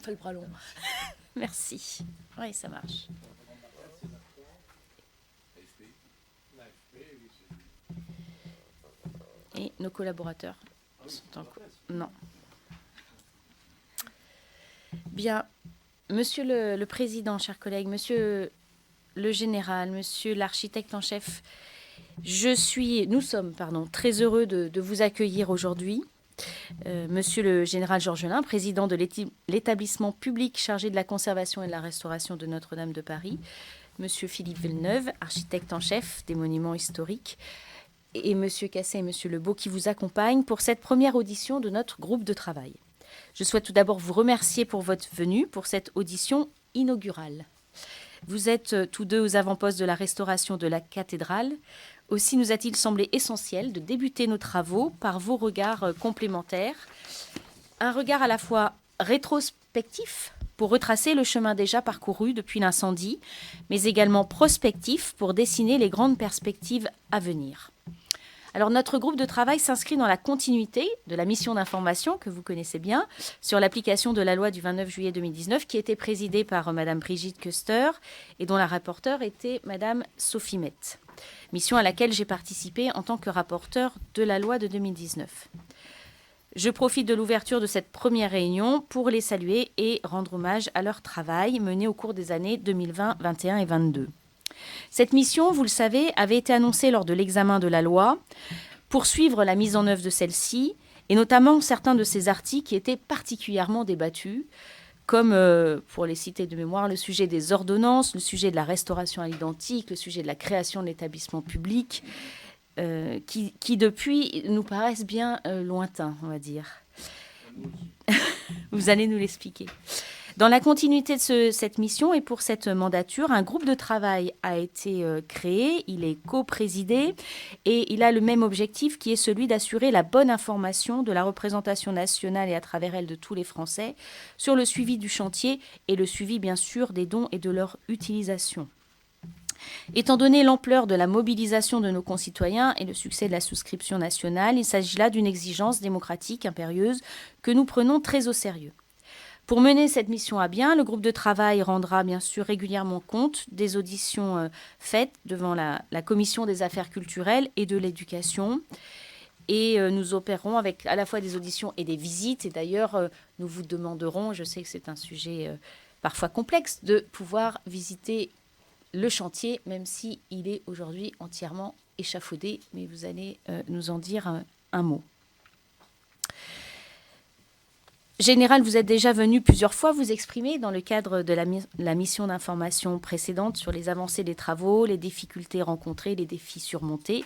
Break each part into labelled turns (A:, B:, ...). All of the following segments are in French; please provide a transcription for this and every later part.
A: pas le bras long. Merci. Oui, ça marche. Et nos collaborateurs sont en cours. Non. Bien, Monsieur le Président, chers collègues, Monsieur le Général, Monsieur l'architecte en chef, nous sommes très heureux de vous accueillir aujourd'hui. Monsieur le Général Georgelin, président de l'établissement public chargé de la conservation et de la restauration de Notre-Dame de Paris, Monsieur Philippe Villeneuve, architecte en chef des monuments historiques, et Monsieur Casset et Monsieur Lebeau qui vous accompagnent pour cette première audition de notre groupe de travail. Je souhaite tout d'abord vous remercier pour votre venue pour cette audition inaugurale. Vous êtes tous deux aux avant-postes de la restauration de la cathédrale. Aussi nous a-t-il semblé essentiel de débuter nos travaux par vos regards complémentaires. Un regard à la fois rétrospectif pour retracer le chemin déjà parcouru depuis l'incendie, mais également prospectif pour dessiner les grandes perspectives à venir. Alors notre groupe de travail s'inscrit dans la continuité de la mission d'information que vous connaissez bien sur l'application de la loi du 29 juillet 2019 qui était présidée par Madame Brigitte Köster et dont la rapporteure était Madame Sophie Mette. Mission à laquelle j'ai participé en tant que rapporteure de la loi de 2019. Je profite de l'ouverture de cette première réunion pour les saluer et rendre hommage à leur travail mené au cours des années 2020, 2021 et 2022. Cette mission, vous le savez, avait été annoncée lors de l'examen de la loi pour suivre la mise en œuvre de celle-ci, et notamment certains de ces articles qui étaient particulièrement débattus, comme, pour les citer de mémoire, le sujet des ordonnances, le sujet de la restauration à l'identique, le sujet de la création de l'établissement public, qui depuis nous paraissent bien lointains, on va dire. Vous allez nous l'expliquer. Dans la continuité de cette mission et pour cette mandature, un groupe de travail a été créé, il est co-présidé et il a le même objectif qui est celui d'assurer la bonne information de la représentation nationale et à travers elle de tous les Français sur le suivi du chantier et le suivi bien sûr des dons et de leur utilisation. Étant donné l'ampleur de la mobilisation de nos concitoyens et le succès de la souscription nationale, il s'agit là d'une exigence démocratique impérieuse que nous prenons très au sérieux. Pour mener cette mission à bien, le groupe de travail rendra bien sûr régulièrement compte des auditions faites devant la Commission des affaires culturelles et de l'éducation. Et nous opérerons avec à la fois des auditions et des visites. Et d'ailleurs, nous vous demanderons, je sais que c'est un sujet parfois complexe, de pouvoir visiter le chantier, même s'il est aujourd'hui entièrement échafaudé. Mais vous allez nous en dire un mot. Général, vous êtes déjà venu plusieurs fois vous exprimer dans le cadre de la mission d'information précédente sur les avancées des travaux, les difficultés rencontrées, les défis surmontés.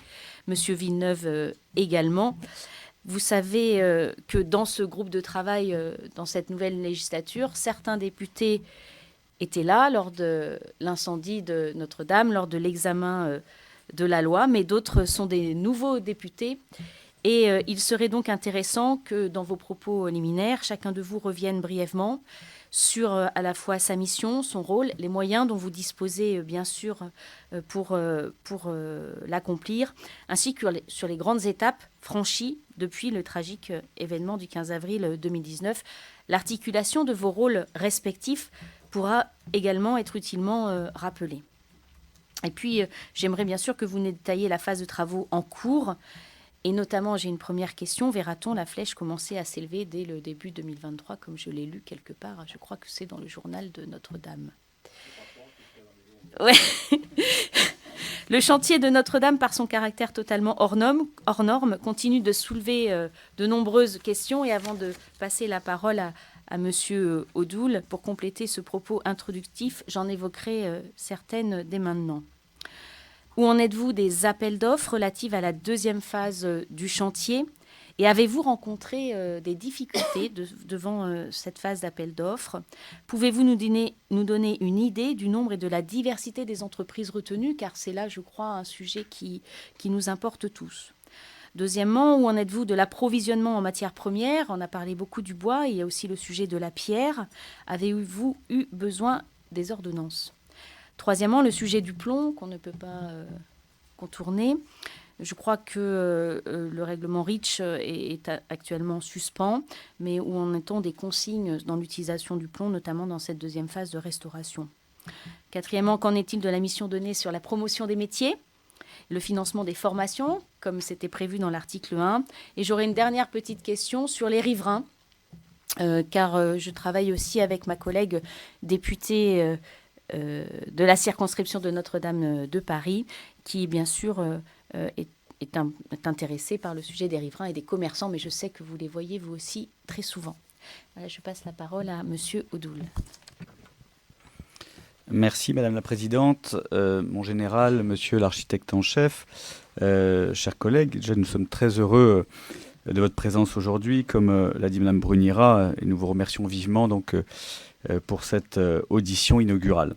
A: Monsieur Villeneuve également. Vous savez que dans ce groupe de travail, dans cette nouvelle législature, certains députés étaient là lors de l'incendie de Notre-Dame, lors de l'examen de la loi, mais d'autres sont des nouveaux députés. Et il serait donc intéressant que dans vos propos liminaires, chacun de vous revienne brièvement sur à la fois sa mission, son rôle, les moyens dont vous disposez bien sûr pour l'accomplir, ainsi que sur les grandes étapes franchies depuis le tragique événement du 15 avril 2019. L'articulation de vos rôles respectifs pourra également être utilement rappelée. Et puis, j'aimerais bien sûr que vous nous détailliez la phase de travaux en cours. Et notamment, j'ai une première question. Verra-t-on la flèche commencer à s'élever dès le début 2023, comme je l'ai lu quelque part? Je crois que c'est dans le journal de Notre-Dame. Ouais. Le chantier de Notre-Dame, par son caractère totalement hors norme, continue de soulever de nombreuses questions. Et avant de passer la parole à Monsieur Odoul pour compléter ce propos introductif, j'en évoquerai certaines dès maintenant. Où en êtes-vous des appels d'offres relatifs à la deuxième phase du chantier? Et avez-vous rencontré des difficultés devant cette phase d'appel d'offres? Pouvez-vous nous donner une idée du nombre et de la diversité des entreprises retenues? Car c'est là, je crois, un sujet qui nous importe tous. Deuxièmement, où en êtes-vous de l'approvisionnement en matières premières? On a parlé beaucoup du bois, il y a aussi le sujet de la pierre. Avez-vous eu besoin des ordonnances? Troisièmement, le sujet du plomb, qu'on ne peut pas contourner. Je crois que le règlement REACH est actuellement en suspens, mais où en est-on des consignes dans l'utilisation du plomb, notamment dans cette deuxième phase de restauration? Quatrièmement, qu'en est-il de la mission donnée sur la promotion des métiers, le financement des formations, comme c'était prévu dans l'article 1? Et j'aurais une dernière petite question sur les riverains, car je travaille aussi avec ma collègue députée de la circonscription de Notre-Dame de Paris, qui bien sûr est intéressée par le sujet des riverains et des commerçants, mais je sais que vous les voyez vous aussi très souvent. Voilà, je passe la parole à Monsieur Odoul.
B: Merci Madame la Présidente, mon général, Monsieur l'architecte en chef, chers collègues. Déjà, nous sommes très heureux de votre présence aujourd'hui, comme l'a dit Madame Brunira, et nous vous remercions vivement donc, pour cette audition inaugurale.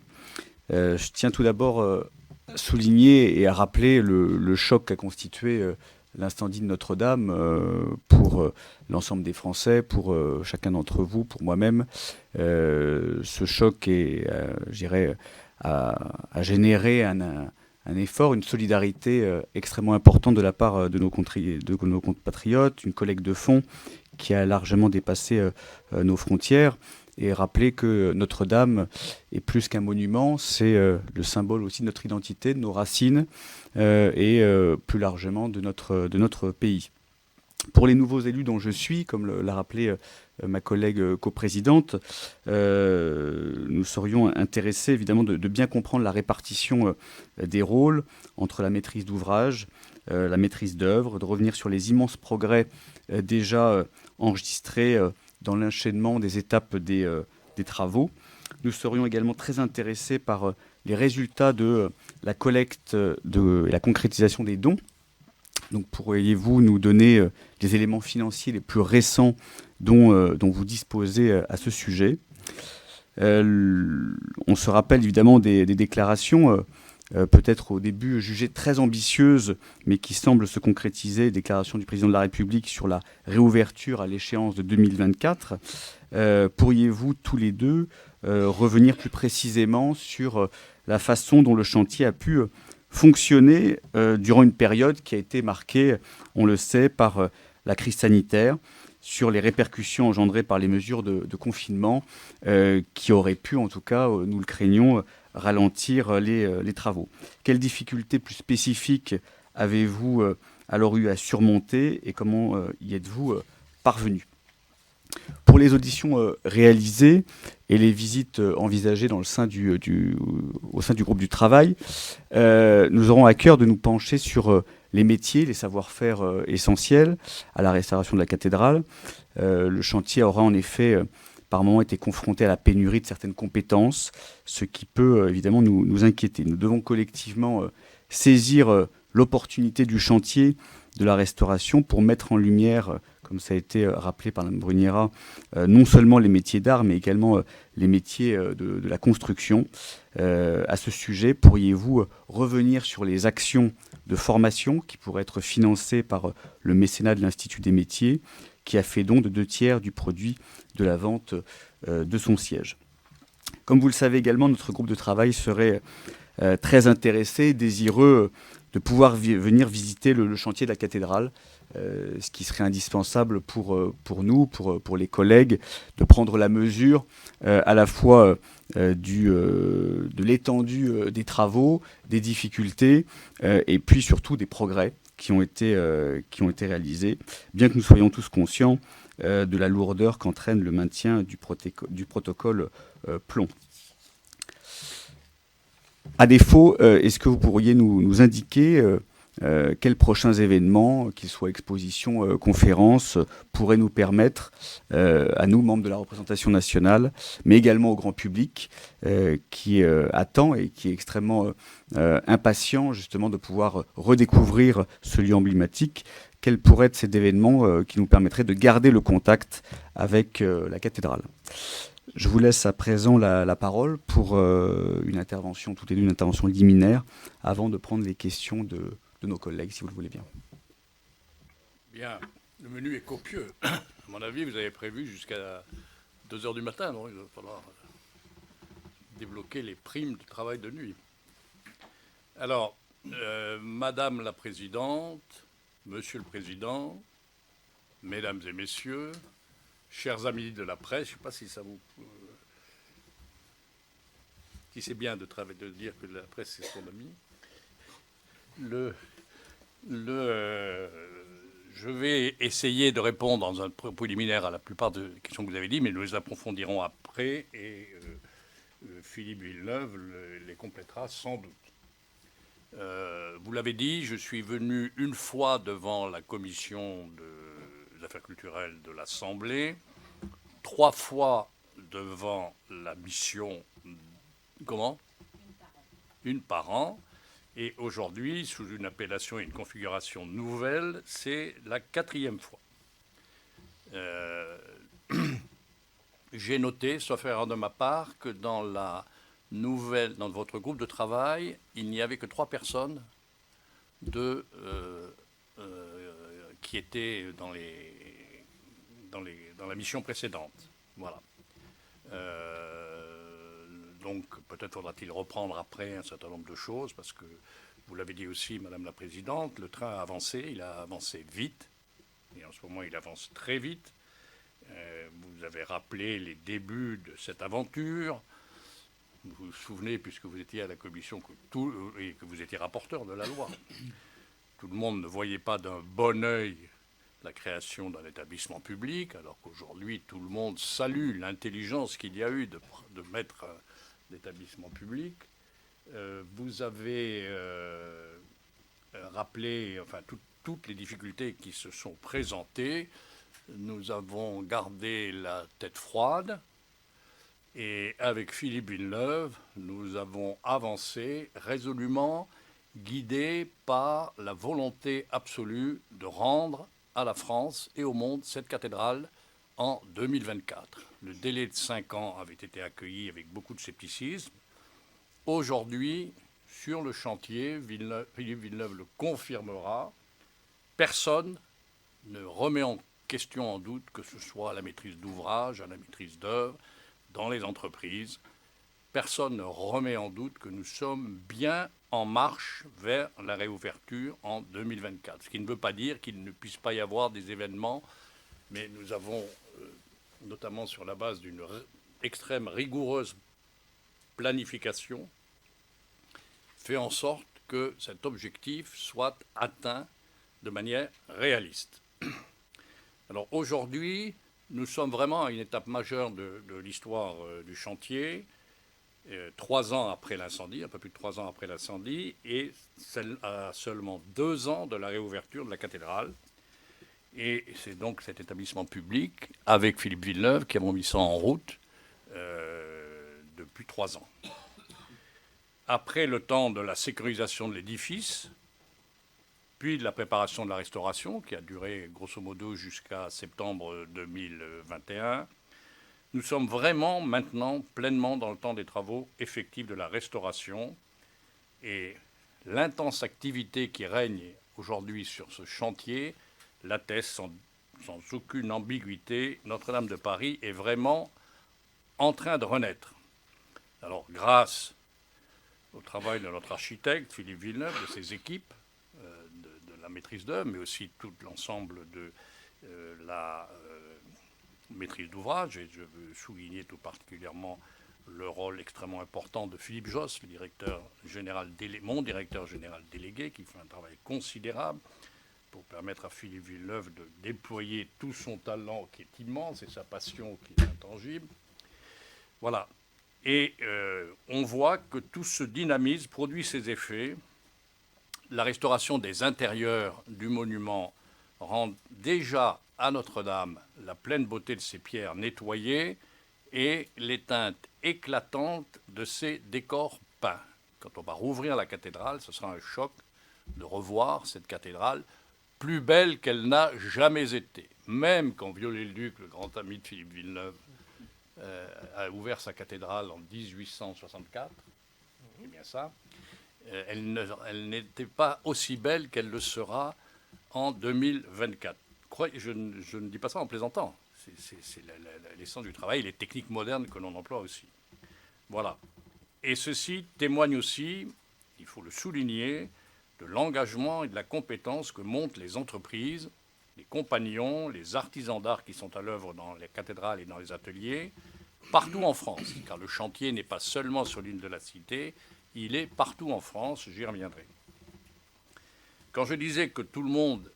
B: Je tiens tout d'abord à souligner et à rappeler le choc qu'a constitué l'incendie de Notre-Dame pour l'ensemble des Français, pour chacun d'entre vous, pour moi-même. Ce choc a généré un effort, une solidarité extrêmement importante de la part de nos compatriotes, une collecte de fonds qui a largement dépassé nos frontières. Et rappeler que Notre-Dame est plus qu'un monument, c'est le symbole aussi de notre identité, de nos racines et plus largement de notre pays. Pour les nouveaux élus dont je suis, comme l'a rappelé ma collègue coprésidente, nous serions intéressés évidemment de bien comprendre la répartition des rôles entre la maîtrise d'ouvrage, la maîtrise d'œuvre, de revenir sur les immenses progrès déjà enregistrés dans l'enchaînement des étapes des travaux. Nous serions également très intéressés par les résultats de la collecte et la concrétisation des dons. Donc pourriez-vous nous donner les éléments financiers les plus récents dont vous disposez à ce sujet? On se rappelle évidemment des déclarations peut-être au début jugées très ambitieuses, mais qui semblent se concrétiser, déclaration du président de la République sur la réouverture à l'échéance de 2024. Pourriez-vous tous les deux revenir plus précisément sur la façon dont le chantier a pu fonctionner durant une période qui a été marquée, on le sait, par la crise sanitaire, sur les répercussions engendrées par les mesures de confinement qui auraient pu, en tout cas, nous le craignons, ralentir les travaux. Quelles difficultés plus spécifiques avez-vous alors eu à surmonter et comment y êtes-vous parvenu? Pour les auditions réalisées et les visites envisagées au sein du groupe du travail, nous aurons à cœur de nous pencher sur les métiers, les savoir-faire essentiels à la restauration de la cathédrale. Le chantier aura en effet par moments été confronté à la pénurie de certaines compétences, ce qui peut évidemment nous inquiéter. Nous devons collectivement saisir l'opportunité du chantier de la restauration pour mettre en lumière, comme ça a été rappelé par Mme Brunira, non seulement les métiers d'art, mais également les métiers de la construction. À ce sujet, pourriez-vous revenir sur les actions de formation qui pourraient être financées par le mécénat de l'Institut des métiers, qui a fait don de 2/3 du produit de la vente de son siège? Comme vous le savez également, notre groupe de travail serait très intéressé, désireux de pouvoir venir visiter le chantier de la cathédrale, ce qui serait indispensable pour nous, pour les collègues, de prendre la mesure à la fois de l'étendue des travaux, des difficultés et puis surtout des progrès qui ont été réalisés, bien que nous soyons tous conscients de la lourdeur qu'entraîne le maintien du protocole plomb. À défaut, est-ce que vous pourriez nous indiquer quels prochains événements, qu'ils soient expositions, conférences, pourraient nous permettre, à nous, membres de la représentation nationale, mais également au grand public, qui attend et qui est extrêmement impatient justement de pouvoir redécouvrir ce lieu emblématique, quels pourraient être ces événements qui nous permettraient de garder le contact avec la cathédrale? Je vous laisse à présent la parole pour une intervention, toutes les deux, une intervention liminaire, avant de prendre les questions de nos collègues, si vous le voulez bien.
C: Bien, le menu est copieux. À mon avis, vous avez prévu jusqu'à 2 h du matin, non? Il va falloir débloquer les primes de travail de nuit. Alors, Madame la Présidente, Monsieur le Président, Mesdames et Messieurs, chers amis de la presse, je ne sais pas si ça vous... si c'est bien de dire que la presse c'est son ami. Je vais essayer de répondre dans un propos liminaire à la plupart des questions que vous avez dites, mais nous les approfondirons après et Philippe Villeneuve les complétera sans doute. Vous l'avez dit, je suis venu une fois devant la commission des affaires culturelles de l'Assemblée, 3 fois devant la mission... Comment ? Une par an. Et aujourd'hui, sous une appellation et une configuration nouvelle, c'est la 4e fois. J'ai noté, sauf erreur de ma part, que dans votre groupe de travail, il n'y avait que 3 personnes qui étaient dans la mission précédente. Voilà. Donc peut-être faudra-t-il reprendre après un certain nombre de choses, parce que, vous l'avez dit aussi, Madame la Présidente, le train a avancé, il a avancé vite, et en ce moment il avance très vite. Vous avez rappelé les débuts de cette aventure. Vous vous souvenez, puisque vous étiez à la commission et que vous étiez rapporteur de la loi, tout le monde ne voyait pas d'un bon œil la création d'un établissement public, alors qu'aujourd'hui tout le monde salue l'intelligence qu'il y a eu de mettre l'établissement public. Vous avez rappelé toutes les difficultés qui se sont présentées. Nous avons gardé la tête froide et avec Philippe Villeneuve, nous avons avancé résolument, guidés par la volonté absolue de rendre à la France et au monde cette cathédrale en 2024. Le délai de 5 ans avait été accueilli avec beaucoup de scepticisme. Aujourd'hui, sur le chantier, Philippe Villeneuve le confirmera, personne ne remet en question en doute que ce soit à la maîtrise d'ouvrage, à la maîtrise d'œuvre, dans les entreprises. Personne ne remet en doute que nous sommes bien en marche vers la réouverture en 2024. Ce qui ne veut pas dire qu'il ne puisse pas y avoir des événements, mais nous avons, notamment sur la base d'une extrême rigoureuse planification, fait en sorte que cet objectif soit atteint de manière réaliste. Alors aujourd'hui, nous sommes vraiment à une étape majeure de l'histoire du chantier, 3 ans après l'incendie, un peu plus de 3 ans après l'incendie, et à seulement 2 ans de la réouverture de la cathédrale. Et c'est donc cet établissement public, avec Philippe Villeneuve, qui avons mis ça en route depuis 3 ans. Après le temps de la sécurisation de l'édifice, puis de la préparation de la restauration, qui a duré grosso modo jusqu'à septembre 2021, nous sommes vraiment maintenant pleinement dans le temps des travaux effectifs de la restauration. Et l'intense activité qui règne aujourd'hui sur ce chantier l'atteste sans aucune ambiguïté. Notre-Dame de Paris est vraiment en train de renaître. Alors, grâce au travail de notre architecte, Philippe Villeneuve, de ses équipes, de la maîtrise d'œuvre, mais aussi tout l'ensemble de la maîtrise d'ouvrage, et je veux souligner tout particulièrement le rôle extrêmement important de Philippe Josse, le directeur général mon directeur général délégué, qui fait un travail considérable pour permettre à Philippe Villeneuve de déployer tout son talent qui est immense et sa passion qui est intangible. Voilà. Et on voit que tout ce dynamisme produit ses effets. La restauration des intérieurs du monument rend déjà à Notre-Dame la pleine beauté de ses pierres nettoyées et les teintes éclatantes de ses décors peints. Quand on va rouvrir la cathédrale, ce sera un choc de revoir cette cathédrale plus belle qu'elle n'a jamais été. Même quand Viollet-le-Duc, le grand ami de Philippe Villeneuve, a ouvert sa cathédrale en 1864, c'est bien ça, elle n'était pas aussi belle qu'elle le sera en 2024. Je ne dis pas ça en plaisantant. C'est l'essence du travail et les techniques modernes que l'on emploie aussi. Voilà. Et ceci témoigne aussi, il faut le souligner, de l'engagement et de la compétence que montrent les entreprises, les compagnons, les artisans d'art qui sont à l'œuvre dans les cathédrales et dans les ateliers, partout en France, car le chantier n'est pas seulement sur l'île de la Cité, il est partout en France, j'y reviendrai. Quand je disais que tout le monde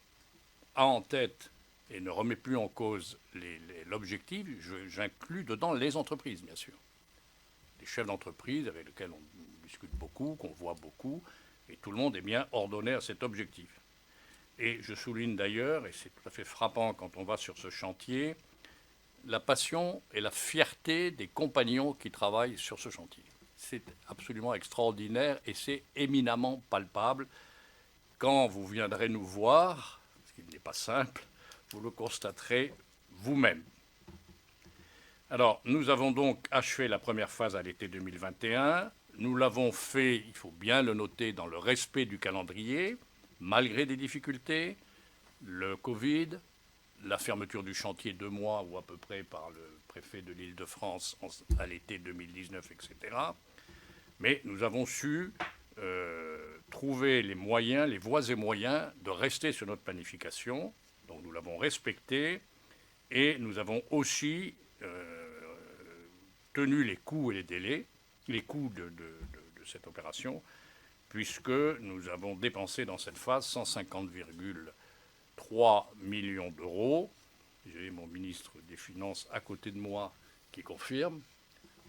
C: a en tête et ne remet plus en cause l'objectif, j'inclus dedans les entreprises, bien sûr. Les chefs d'entreprise avec lesquels on discute beaucoup, qu'on voit beaucoup, et tout le monde est bien ordonné à cet objectif. Et je souligne d'ailleurs, et c'est tout à fait frappant quand on va sur ce chantier, la passion et la fierté des compagnons qui travaillent sur ce chantier. C'est absolument extraordinaire et c'est éminemment palpable. Quand vous viendrez nous voir, ce qui n'est pas simple, vous le constaterez vous-même. Alors, nous avons donc achevé la première phase à l'été 2021. Nous l'avons fait, il faut bien le noter, dans le respect du calendrier, malgré des difficultés, le Covid, la fermeture du chantier 2 mois ou à peu près par le préfet de l'Île-de-France à l'été 2019, etc. Mais nous avons su trouver les moyens, les voies et moyens de rester sur notre planification. Donc nous l'avons respecté et nous avons aussi tenu les coûts et les délais, les coûts de cette opération, puisque nous avons dépensé dans cette phase 150,3 millions d'euros. J'ai mon ministre des Finances à côté de moi qui confirme,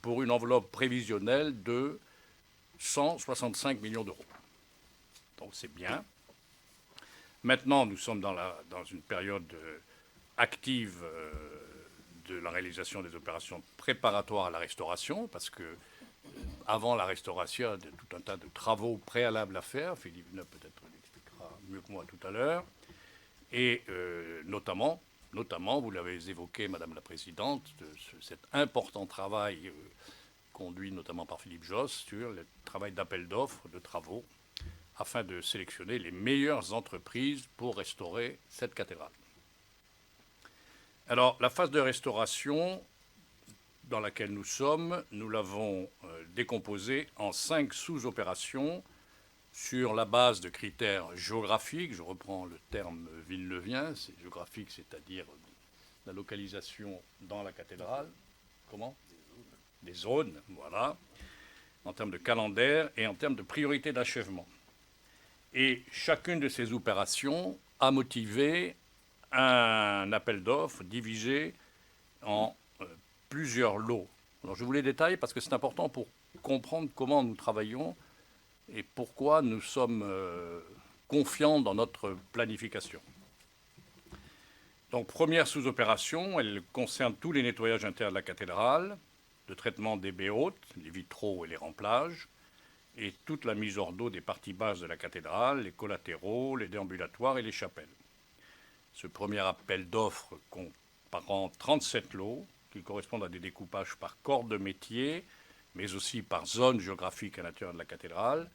C: pour une enveloppe prévisionnelle de 165 millions d'euros. Donc c'est bien. Maintenant, nous sommes dans une période active de la réalisation des opérations préparatoires à la restauration, parce que avant la restauration, il y a tout un tas de travaux préalables à faire. Philippe Villeneuve peut-être l'expliquera mieux que moi tout à l'heure. Et notamment, vous l'avez évoqué, Madame la Présidente, cet important travail conduit notamment par Philippe Josse sur le travail d'appel d'offres de travaux afin de sélectionner les meilleures entreprises pour restaurer cette cathédrale. Alors, la phase de restauration dans laquelle nous sommes, nous l'avons décomposée en 5 sous-opérations sur la base de critères géographiques. Je reprends le terme villeneuvien, c'est géographique, c'est-à-dire la localisation dans la cathédrale. Comment ? Des zones, voilà, en termes de calendaire et en termes de priorité d'achèvement. Et chacune de ces opérations a motivé un appel d'offres divisé en plusieurs lots. Alors je vous les détaille parce que c'est important pour comprendre comment nous travaillons et pourquoi nous sommes confiants dans notre planification. Donc première sous-opération, elle concerne tous les nettoyages internes de la cathédrale, le traitement des baies hautes, les vitraux et les remplages, et toute la mise hors d'eau des parties basses de la cathédrale, les collatéraux, les déambulatoires et les chapelles. Ce premier appel d'offres comprend 37 lots qui correspondent à des découpages par corps de métier, mais aussi par zone géographique à l'intérieur de la cathédrale,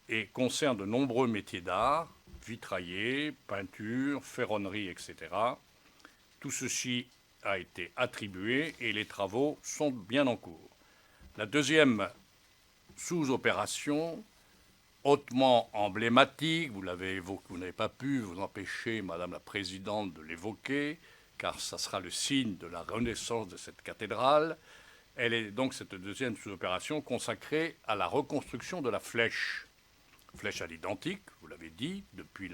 C: et concerne de nombreux métiers d'art, vitrailler, peinture, ferronnerie, etc. Tout ceci a été attribué et les travaux sont bien en cours. La deuxième sous-opération, hautement emblématique, vous l'avez évoqué, vous n'avez pas pu vous empêcher, Madame la Présidente, de l'évoquer, car ça sera le signe de la renaissance de cette cathédrale. Elle est donc cette deuxième sous-opération consacrée à la reconstruction de la flèche. Flèche à l'identique, vous l'avez dit, depuis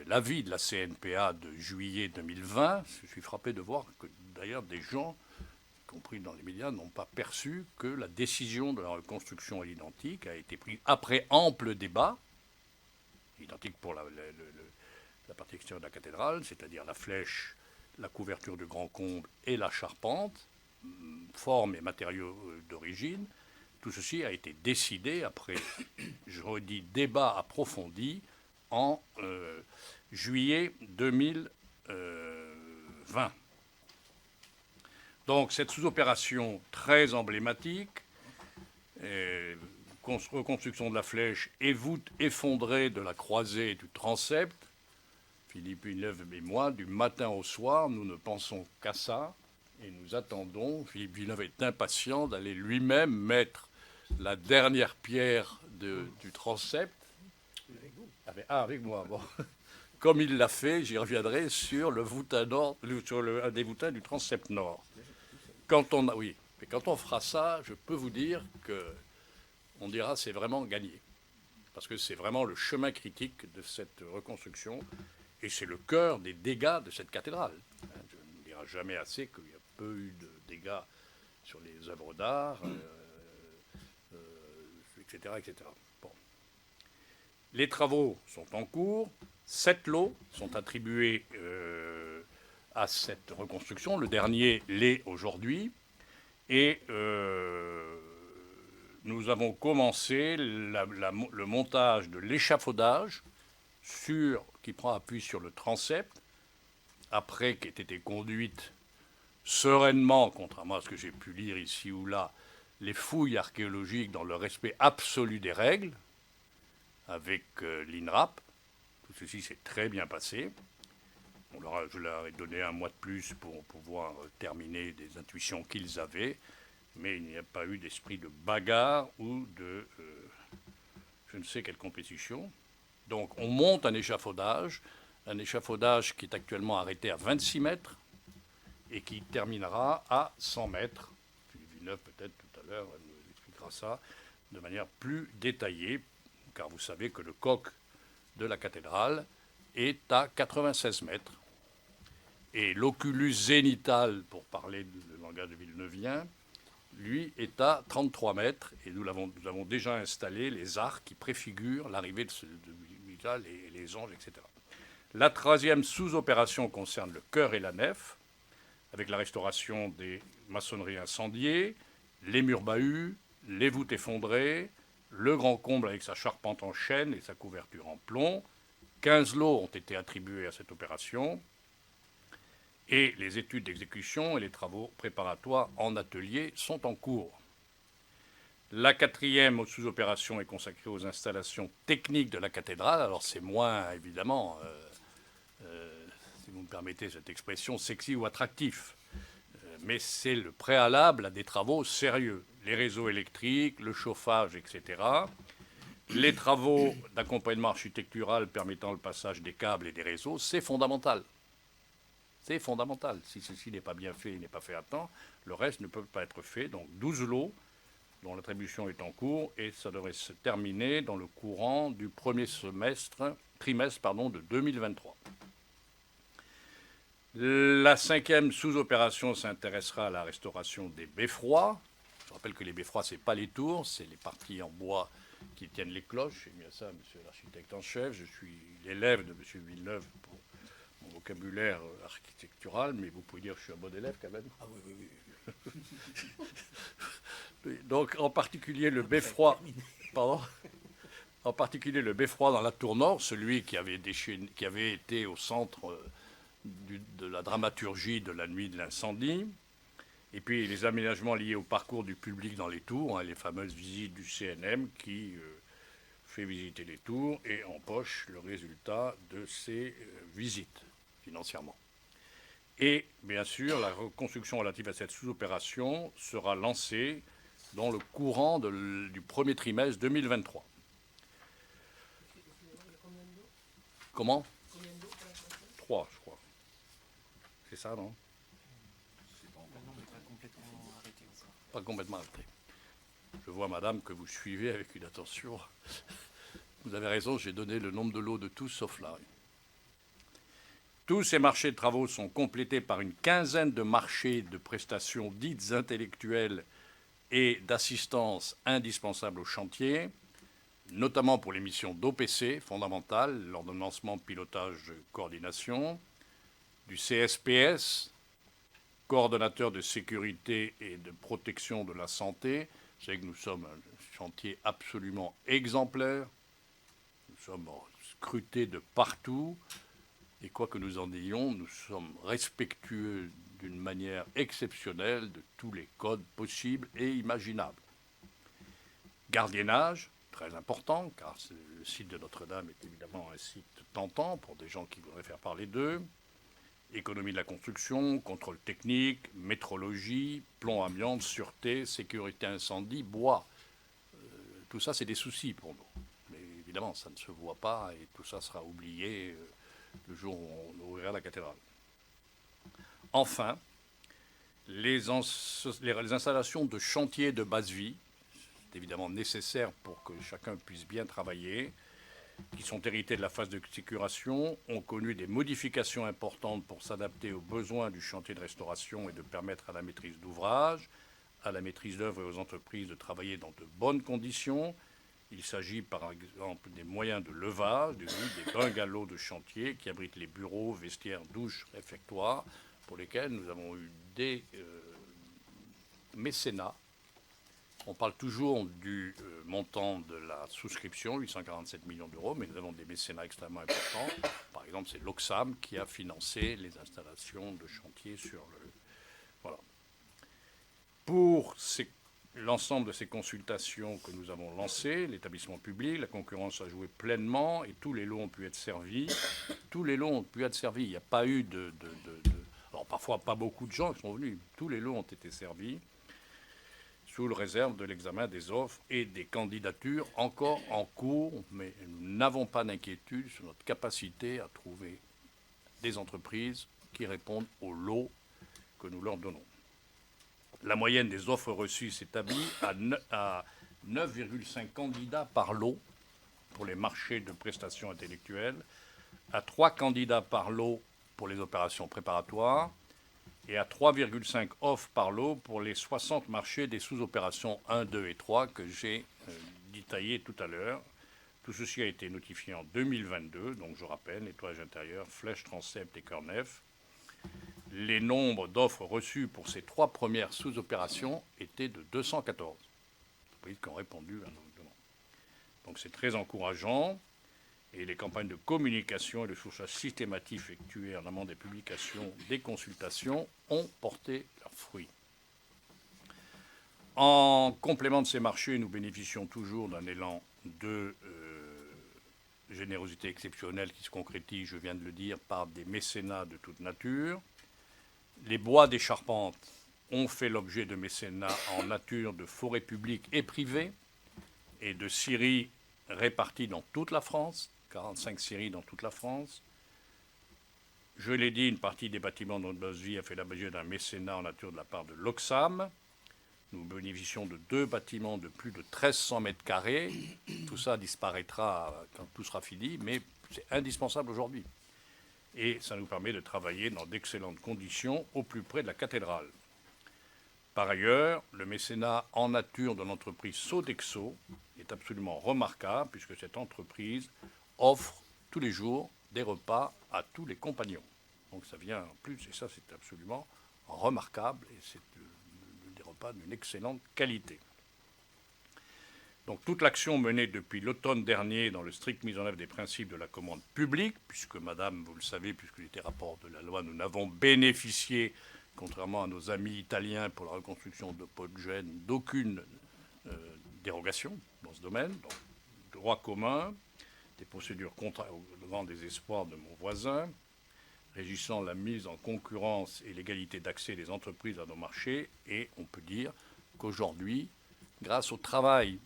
C: l'avis de la CNPA de juillet 2020. Je suis frappé de voir que d'ailleurs des gens, y compris dans les médias, n'ont pas perçu que la décision de la reconstruction à l'identique a été prise après ample débat, identique pour la partie extérieure de la cathédrale, c'est-à-dire la flèche, la couverture du grand comble et la charpente, forme et matériaux d'origine. Tout ceci a été décidé après, je redis, débat approfondi en juillet 2020. Donc cette sous-opération très emblématique, reconstruction de la flèche et voûte effondrée de la croisée du transept, Philippe Villeneuve et moi, du matin au soir, nous ne pensons qu'à ça et nous attendons. Philippe Villeneuve est impatient d'aller lui-même mettre la dernière pierre du transept Avec moi, bon. Comme il l'a fait, j'y reviendrai sur le voûtin nord, sur un des voûtins du transept nord. Oui, mais quand on fera ça, je peux vous dire qu'on dira c'est vraiment gagné. Parce que c'est vraiment le chemin critique de cette reconstruction et c'est le cœur des dégâts de cette cathédrale. Je ne dirai jamais assez qu'il y a peu eu de dégâts sur les œuvres d'art, etc., etc. Bon. Les travaux sont en cours. 7 lots sont attribués à cette reconstruction. Le dernier l'est aujourd'hui. Et nous avons commencé le montage de l'échafaudage qui prend appui sur le transept, après qu'ait été conduite sereinement, contrairement à ce que j'ai pu lire ici ou là, les fouilles archéologiques dans le respect absolu des règles, avec l'INRAP. Tout ceci s'est très bien passé. Je leur ai donné un mois de plus pour pouvoir terminer des intuitions qu'ils avaient, mais il n'y a pas eu d'esprit de bagarre ou de je ne sais quelle compétition. Donc on monte un échafaudage qui est actuellement arrêté à 26 mètres et qui terminera à 100 mètres. Philippe Villeneuve, peut-être tout à l'heure, nous expliquera ça de manière plus détaillée, car vous savez que le coq de la cathédrale est à 96 mètres. Et l'oculus zénital, pour parler le langage villeneuviens, lui est à 33 mètres. Et nous avons déjà installé les arcs qui préfigurent l'arrivée de Vital et les anges, etc. La troisième sous-opération concerne le chœur et la nef, avec la restauration des maçonneries incendiées, les murs bahus, les voûtes effondrées, le grand comble avec sa charpente en chêne et sa couverture en plomb. 15 lots ont été attribués à cette opération. Et les études d'exécution et les travaux préparatoires en atelier sont en cours. La quatrième sous-opération est consacrée aux installations techniques de la cathédrale. Alors c'est moins, évidemment, si vous me permettez cette expression, sexy ou attractif. Mais c'est le préalable à des travaux sérieux. Les réseaux électriques, le chauffage, etc. Les travaux d'accompagnement architectural permettant le passage des câbles et des réseaux, c'est fondamental. C'est fondamental. Si ceci n'est pas bien fait et n'est pas fait à temps, le reste ne peut pas être fait. Donc 12 lots dont l'attribution est en cours et ça devrait se terminer dans le courant du premier trimestre de 2023. La cinquième sous-opération s'intéressera à la restauration des beffrois. Je rappelle que les beffrois, ce n'est pas les tours, c'est les parties en bois qui tiennent les cloches. J'ai mis à ça, monsieur l'architecte en chef. Je suis l'élève de monsieur Villeneuve pour mon vocabulaire architectural, mais vous pouvez dire que je suis un bon élève quand même.
D: Ah oui, oui,
C: oui. Donc en particulier le beffroi, en particulier le beffroi dans la tour nord, celui qui avait été au centre de la dramaturgie de la nuit de l'incendie, et puis les aménagements liés au parcours du public dans les tours, les fameuses visites du CNM qui fait visiter les tours et empoche le résultat de ces visites financièrement. Et bien sûr, la reconstruction relative à cette sous-opération sera lancée dans le courant du premier trimestre 2023. Comment ? 3, je crois. C'est ça, non ? Pas complètement arrêté. Je vois, madame, que vous suivez avec une attention. Vous avez raison, j'ai donné le nombre de lots de tous, sauf là. Tous ces marchés de travaux sont complétés par une quinzaine de marchés de prestations dites intellectuelles et d'assistance indispensables au chantier, notamment pour les missions d'OPC fondamentales, l'ordonnancement, pilotage, coordination, du CSPS, coordonnateur de sécurité et de protection de la santé. Vous savez que nous sommes un chantier absolument exemplaire. Nous sommes scrutés de partout. Et quoi que nous en disions, nous sommes respectueux d'une manière exceptionnelle de tous les codes possibles et imaginables. Gardiennage, très important, car le site de Notre-Dame est évidemment un site tentant pour des gens qui voudraient faire parler d'eux. Économie de la construction, contrôle technique, métrologie, plomb amiante, sûreté, sécurité incendie, bois. Tout ça, c'est des soucis pour nous. Mais évidemment, ça ne se voit pas et tout ça sera oublié le jour où on ouvrira la cathédrale. Enfin, les installations de chantier de base vie, c'est évidemment nécessaire pour que chacun puisse bien travailler, qui sont héritées de la phase de sécurisation, ont connu des modifications importantes pour s'adapter aux besoins du chantier de restauration et de permettre à la maîtrise d'ouvrage, à la maîtrise d'œuvre et aux entreprises de travailler dans de bonnes conditions. Il s'agit par exemple des moyens de levage, des bungalows de chantier qui abritent les bureaux, vestiaires, douches, réfectoires, pour lesquels nous avons eu des mécénats. On parle toujours du montant de la souscription, 847 millions d'euros, mais nous avons des mécénats extrêmement importants. Par exemple, c'est l'Oxam qui a financé les installations de chantier sur le... Voilà. Pour l'ensemble de ces consultations que nous avons lancées, l'établissement public, la concurrence a joué pleinement et tous les lots ont pu être servis. Tous les lots ont pu être servis. Il n'y a pas eu Alors parfois, pas beaucoup de gens qui sont venus. Tous les lots ont été servis, sous le réserve de l'examen des offres et des candidatures encore en cours, mais nous n'avons pas d'inquiétude sur notre capacité à trouver des entreprises qui répondent aux lots que nous leur donnons. La moyenne des offres reçues s'établit à 9,5 candidats par lot pour les marchés de prestations intellectuelles, à 3 candidats par lot pour les opérations préparatoires, et à 3,5 offres par lot pour les 60 marchés des sous-opérations 1, 2 et 3 que j'ai détaillées tout à l'heure. Tout ceci a été notifié en 2022, donc je rappelle, nettoyage intérieur, flèche, transept et cœur nef. Les nombres d'offres reçues pour ces 3 premières sous-opérations étaient de 214. Entreprises qui ont répondu à nos demandes. Donc c'est très encourageant. Et les campagnes de communication et de sourçage systématique effectuées en amont des publications, des consultations, ont porté leurs fruits. En complément de ces marchés, nous bénéficions toujours d'un élan de générosité exceptionnelle qui se concrétise, je viens de le dire, par des mécénats de toute nature. Les bois des Charpentes ont fait l'objet de mécénats en nature de forêts publiques et privées et de scieries réparties dans toute la France. 45 scieries dans toute la France. Je l'ai dit, une partie des bâtiments de notre base vie a fait l'objet d'un mécénat en nature de la part de l'Oxam. Nous bénéficions de 2 bâtiments de plus de 1300 mètres carrés. Tout ça disparaîtra quand tout sera fini, mais c'est indispensable aujourd'hui. Et ça nous permet de travailler dans d'excellentes conditions au plus près de la cathédrale. Par ailleurs, le mécénat en nature de l'entreprise Sodexo est absolument remarquable puisque cette entreprise offre tous les jours des repas à tous les compagnons. Donc ça vient en plus, et ça c'est absolument remarquable, et c'est des repas d'une excellente qualité. Donc toute l'action menée depuis l'automne dernier dans le strict mise en œuvre des principes de la commande publique, puisque madame, vous le savez, puisque j'étais rapport de la loi, nous n'avons bénéficié, contrairement à nos amis italiens pour la reconstruction de Podgène, d'aucune dérogation dans ce domaine. Donc droit commun, des procédures contraires au grand désespoir de mon voisin, régissant la mise en concurrence et l'égalité d'accès des entreprises à nos marchés. Et on peut dire qu'aujourd'hui, grâce au travail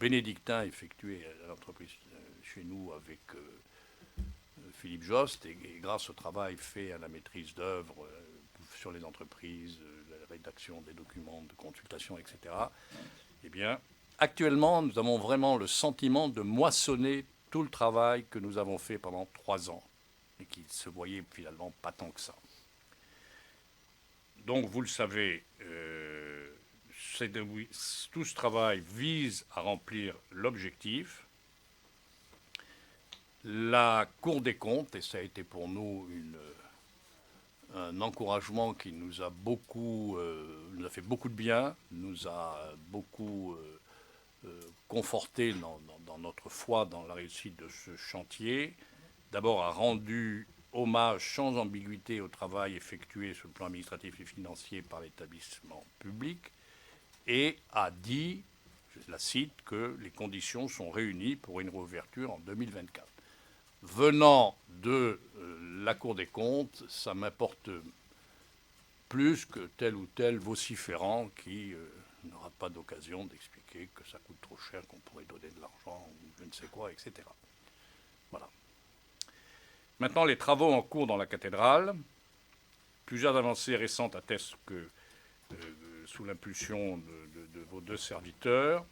C: bénédictin effectué à l'entreprise chez nous avec Philippe Jost, et grâce au travail fait à la maîtrise d'œuvre sur les entreprises, la rédaction des documents de consultation, etc., eh bien, actuellement, nous avons vraiment le sentiment de moissonner tout le travail que nous avons fait pendant 3 ans et qui se voyait finalement pas tant que ça. Donc, vous le savez, tout ce travail vise à remplir l'objectif. La Cour des comptes, et ça a été pour nous un encouragement qui nous a fait beaucoup de bien, nous a beaucoup conforté dans notre foi dans la réussite de ce chantier. D'abord, a rendu hommage sans ambiguïté au travail effectué sur le plan administratif et financier par l'établissement public et a dit, je la cite, que les conditions sont réunies pour une réouverture en 2024. Venant de la Cour des comptes, ça m'importe plus que tel ou tel vociférant qui on n'aura pas d'occasion d'expliquer que ça coûte trop cher, qu'on pourrait donner de l'argent, ou je ne sais quoi, etc. Voilà. Maintenant, les travaux en cours dans la cathédrale. Plusieurs avancées récentes attestent que, sous l'impulsion de vos deux serviteurs,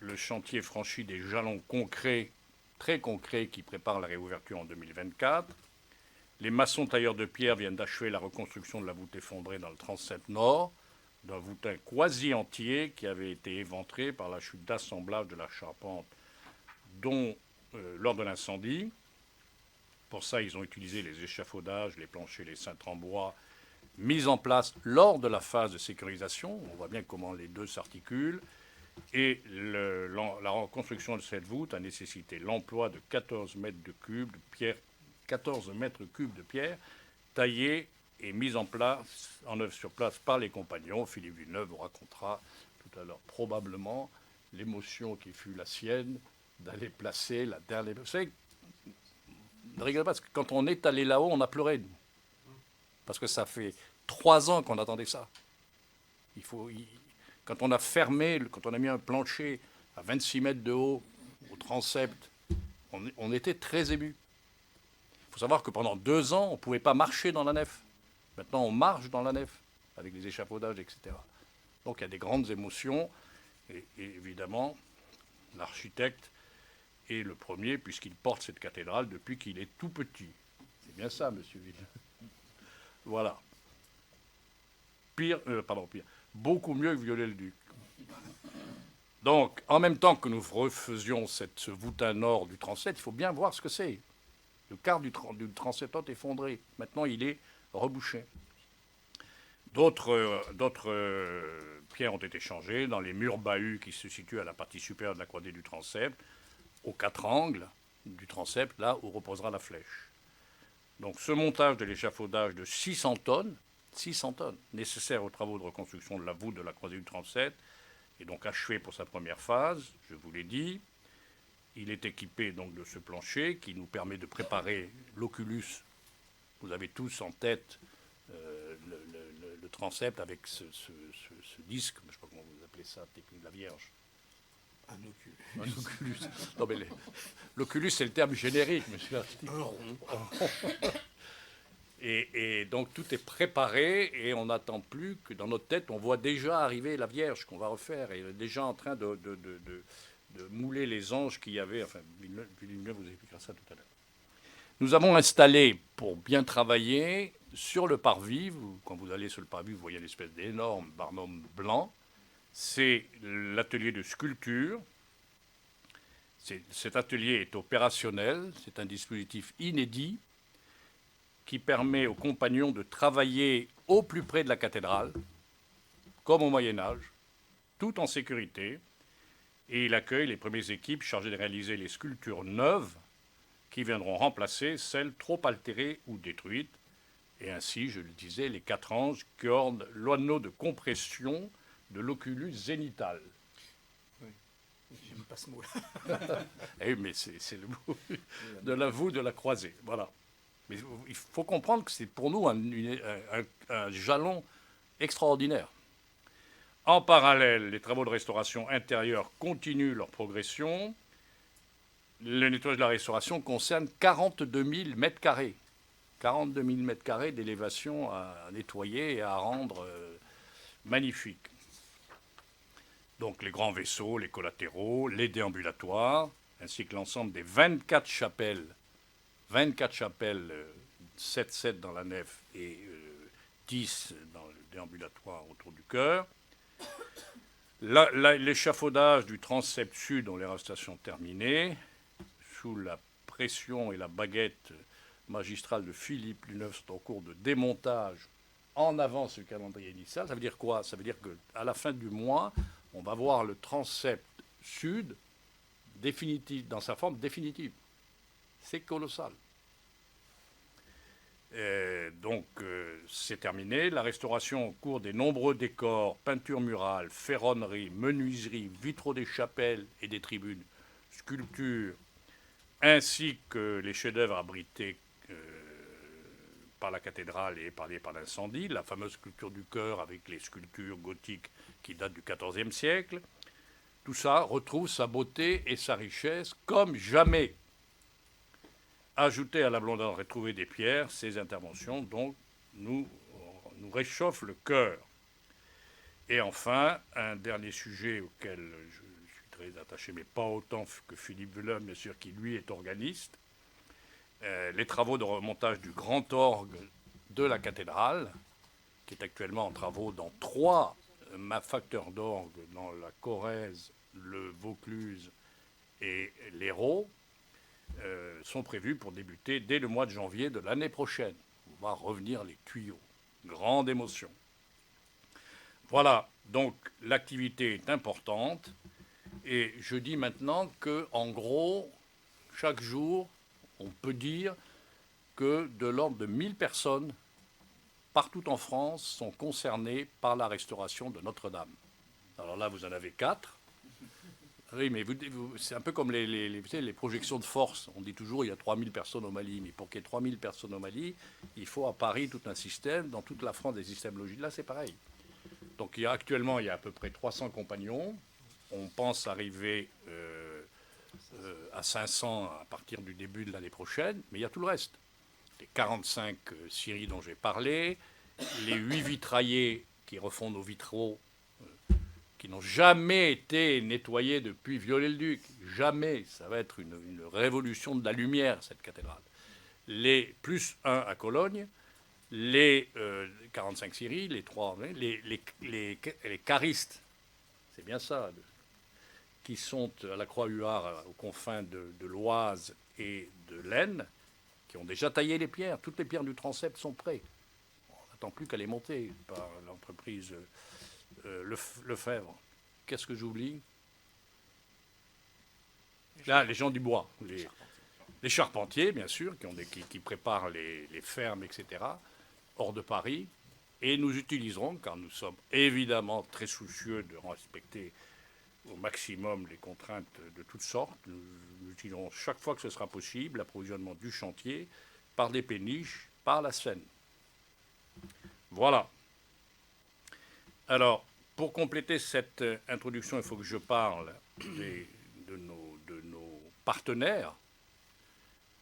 C: le chantier franchit des jalons concrets, très concrets, qui préparent la réouverture en 2024. Les maçons tailleurs de pierre viennent d'achever la reconstruction de la voûte effondrée dans le transept nord, d'un voûtin quasi entier qui avait été éventré par la chute d'assemblage de la charpente lors de l'incendie. Pour ça, ils ont utilisé les échafaudages, les planchers, les cintres en bois, mis en place lors de la phase de sécurisation. On voit bien comment les deux s'articulent. Et la reconstruction de cette voûte a nécessité l'emploi de 14 mètres cubes de pierre taillés et mis en œuvre sur place par les compagnons. Philippe Villeneuve vous racontera tout à l'heure probablement l'émotion qui fut la sienne d'aller placer la dernière... Vous savez, ne rigolez pas, parce que quand on est allé là-haut, on a pleuré, nous. Parce que ça fait 3 ans qu'on attendait ça. Quand on a fermé, quand on a mis un plancher à 26 mètres de haut au transept, on était très émus. Il faut savoir que pendant 2 ans, on ne pouvait pas marcher dans la nef. Maintenant, on marche dans la nef, avec les échafaudages, etc. Donc il y a des grandes émotions. Et évidemment, l'architecte est le premier, puisqu'il porte cette cathédrale depuis qu'il est tout petit. C'est bien ça, monsieur Ville. Voilà. Pire. Beaucoup mieux que Viollet-le-Duc. Donc, en même temps que nous refaisions ce voûtin nord du transept, il faut bien voir ce que c'est. Le quart du transept est effondré. Maintenant, il est rebouché. D'autres pierres ont été changées dans les murs bahuts qui se situent à la partie supérieure de la croisée du transept, aux 4 angles du transept, là où reposera la flèche. Donc, ce montage de l'échafaudage de 600 tonnes, nécessaire aux travaux de reconstruction de la voûte de la croisée du transept, est donc achevé pour sa première phase, je vous l'ai dit. Il est équipé donc de ce plancher qui nous permet de préparer l'oculus. Vous avez tous en tête le transept avec ce disque, je ne sais pas comment vous appelez ça, technique de la Vierge. Un oculus. Non, mais l'oculus, c'est le terme générique, monsieur l'architecte. Et donc tout est préparé et on n'attend plus que dans notre tête, on voit déjà arriver la Vierge qu'on va refaire. Et elle est déjà en train de mouler les anges qu'il y avait. Enfin, Villeneuve vous expliquera ça tout à l'heure. Nous avons installé, pour bien travailler, sur le parvis, quand vous allez sur le parvis, vous voyez une espèce d'énorme barnum blanc. C'est l'atelier de sculpture. Cet atelier est opérationnel. C'est un dispositif inédit qui permet aux compagnons de travailler au plus près de la cathédrale, comme au Moyen-Âge, tout en sécurité. Et il accueille les premières équipes chargées de réaliser les sculptures neuves qui viendront remplacer celles trop altérées ou détruites. Et ainsi, je le disais, les 4 anges qui ornent l'anneau de compression de l'oculus zénital.
D: Oui, j'aime pas ce mot-là.
C: Eh, mais c'est le mot de la voûte de la croisée. Voilà. Mais il faut comprendre que c'est pour nous un jalon extraordinaire. En parallèle, les travaux de restauration intérieure continuent leur progression. Le nettoyage de la restauration concerne 42 000 mètres carrés. 42 000 mètres carrés d'élévation à nettoyer et à rendre magnifiques. Donc les grands vaisseaux, les collatéraux, les déambulatoires, ainsi que l'ensemble des 24 chapelles, 7 dans la nef et 10 dans le déambulatoire autour du chœur. L'échafaudage du transept sud, dont les restaurations terminées, sous la pression et la baguette magistrale de Philippe Villeneuve, sont en cours de démontage en avance du calendrier initial. Ça veut dire quoi? Ça veut dire qu'à la fin du mois, on va voir le transept sud définitif, dans sa forme définitive. C'est colossal. Donc, c'est terminé. La restauration au cours des nombreux décors, peintures murales, ferronneries, menuiseries, vitraux des chapelles et des tribunes, sculptures, ainsi que les chefs-d'œuvre abrités par la cathédrale et épargnée par l'incendie, la fameuse sculpture du chœur avec les sculptures gothiques qui datent du XIVe siècle. Tout ça retrouve sa beauté et sa richesse comme jamais. Ajouter à l'abondance retrouvée des pierres, ces interventions donc nous réchauffent le cœur. Et enfin, un dernier sujet auquel je suis très attaché, mais pas autant que Philippe Villeume, bien sûr, qui lui est organiste, les travaux de remontage du grand orgue de la cathédrale, qui est actuellement en travaux dans 3 facteurs d'orgue, dans la Corrèze, le Vaucluse et l'Hérault, sont prévus pour débuter dès le mois de janvier de l'année prochaine. On va revenir les tuyaux. Grande émotion. Voilà, donc l'activité est importante. Et je dis maintenant qu'en gros, chaque jour, on peut dire que de l'ordre de 1000 personnes partout en France sont concernées par la restauration de Notre-Dame. Alors là, vous en avez 4. Oui, mais c'est un peu comme les projections de force. On dit toujours qu'il y a 3000 personnes au Mali. Mais pour qu'il y ait 3000 personnes au Mali, il faut à Paris tout un système, dans toute la France des systèmes logiques. Là, c'est pareil. Donc actuellement, il y a à peu près 300 compagnons. On pense arriver à 500 à partir du début de l'année prochaine. Mais il y a tout le reste. Les 45 scieries dont j'ai parlé, les 8 vitraillers qui refont nos vitraux, qui n'ont jamais été nettoyés depuis Viollet-le-Duc. Jamais. Ça va être une révolution de la lumière, cette cathédrale. Les plus 1 à Cologne, les 45 scieries, les 3, les caristes, c'est bien ça, qui sont à la Croix-Huard, aux confins de l'Oise et de l'Aisne, qui ont déjà taillé les pierres. Toutes les pierres du transept sont prêtes. On n'attend plus qu'à les monter par l'entreprise Lefebvre. Qu'est-ce que j'oublie? Là, les gens du bois, les charpentiers, bien sûr, qui préparent les fermes, etc., hors de Paris. Et nous utiliserons, car nous sommes évidemment très soucieux de respecter au maximum les contraintes de toutes sortes, nous utiliserons chaque fois que ce sera possible l'approvisionnement du chantier par des péniches, par la Seine. Voilà. Alors, pour compléter cette introduction, il faut que je parle de nos partenaires,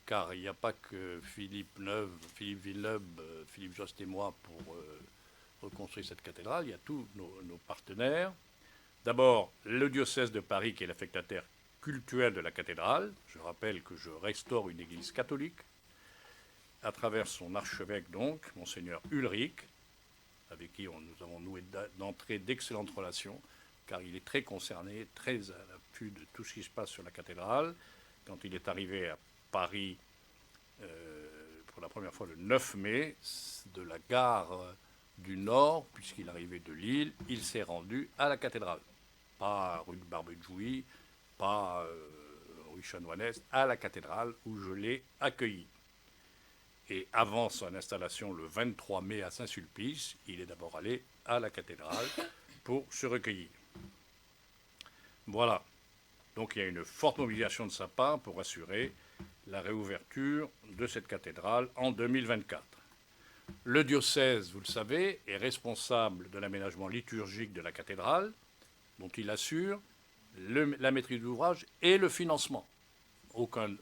C: car il n'y a pas que Philippe Villeneuve, Philippe Jost et moi pour reconstruire cette cathédrale, il y a tous nos partenaires. D'abord, le diocèse de Paris, qui est l'affectataire cultuel de la cathédrale. Je rappelle que je restaure une église catholique à travers son archevêque, donc, Monseigneur Ulrich, avec qui nous avons noué d'entrée d'excellentes relations, car il est très concerné, très à l'affût de tout ce qui se passe sur la cathédrale. Quand il est arrivé à Paris pour la première fois le 9 mai, de la gare du Nord, puisqu'il arrivait de Lille, il s'est rendu à la cathédrale. Pas rue de Barbet-de-Jouy, pas rue Chanoinesse, à la cathédrale où je l'ai accueilli. Et avant son installation le 23 mai à Saint-Sulpice, il est d'abord allé à la cathédrale pour se recueillir. Voilà. Donc il y a une forte mobilisation de sa part pour assurer la réouverture de cette cathédrale en 2024. Le diocèse, vous le savez, est responsable de l'aménagement liturgique de la cathédrale, dont il assure la maîtrise d'ouvrage et le financement. Aucun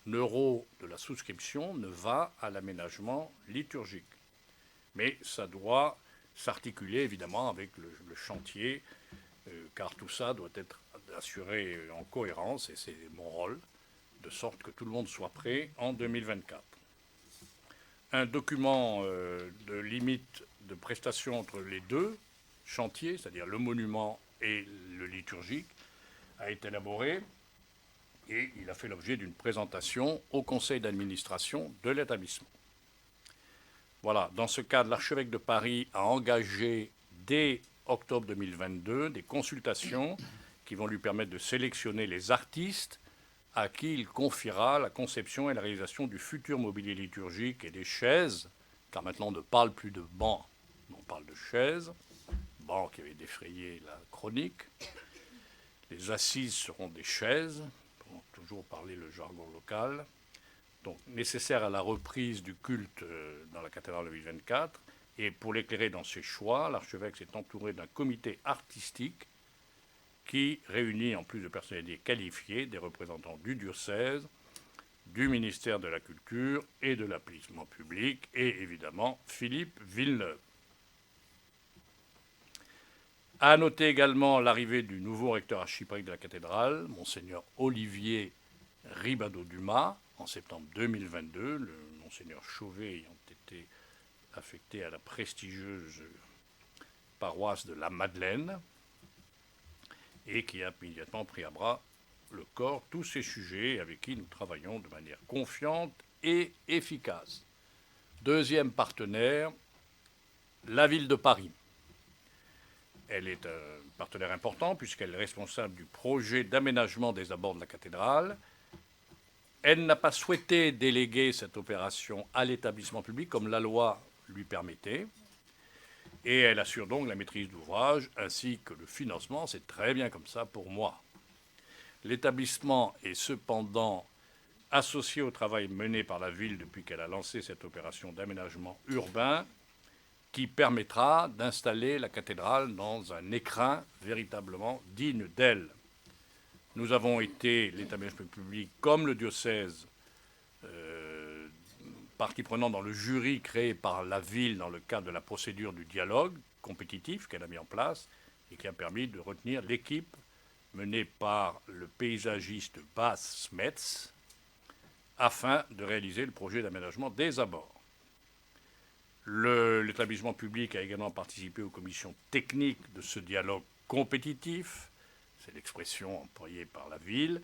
C: euro de la souscription ne va à l'aménagement liturgique. Mais ça doit s'articuler évidemment avec le chantier, car tout ça doit être assuré en cohérence, et c'est mon rôle, de sorte que tout le monde soit prêt en 2024. Un document de limite de prestation entre les deux chantiers, c'est-à-dire le monument et le liturgique, a été élaboré et il a fait l'objet d'une présentation au conseil d'administration de l'établissement. Voilà, dans ce cadre, l'archevêque de Paris a engagé dès octobre 2022 des consultations qui vont lui permettre de sélectionner les artistes à qui il confiera la conception et la réalisation du futur mobilier liturgique et des chaises, car maintenant on ne parle plus de bancs, on parle de chaises, bancs qui avaient défrayé la chronique. Les assises seront des chaises, pour toujours parler le jargon local. donc nécessaire à la reprise du culte dans la cathédrale de 2024. Et pour l'éclairer dans ses choix, l'archevêque s'est entouré d'un comité artistique qui réunit, en plus de personnalités qualifiées, des représentants du diocèse, du ministère de la Culture et de l'applaudissement public, et évidemment Philippe Villeneuve. À noter également l'arrivée du nouveau recteur archiprêtre de la cathédrale, monseigneur Olivier Ribado-Dumas, en septembre 2022, le monseigneur Chauvet ayant été affecté à la prestigieuse paroisse de la Madeleine, et qui a immédiatement pris à bras le corps tous ces sujets avec qui nous travaillons de manière confiante et efficace. Deuxième partenaire, la ville de Paris. Elle est un partenaire important puisqu'elle est responsable du projet d'aménagement des abords de la cathédrale. Elle n'a pas souhaité déléguer cette opération à l'établissement public comme la loi lui permettait. Et elle assure donc la maîtrise d'ouvrage ainsi que le financement. C'est très bien comme ça pour moi. L'établissement est cependant associé au travail mené par la ville depuis qu'elle a lancé cette opération d'aménagement urbain qui permettra d'installer la cathédrale dans un écrin véritablement digne d'elle. Nous avons été, l'établissement public comme le diocèse, partie prenante dans le jury créé par la ville dans le cadre de la procédure du dialogue compétitif qu'elle a mis en place et qui a permis de retenir l'équipe menée par le paysagiste Bas Smets afin de réaliser le projet d'aménagement des abords. L'établissement public a également participé aux commissions techniques de ce dialogue compétitif, c'est l'expression employée par la ville,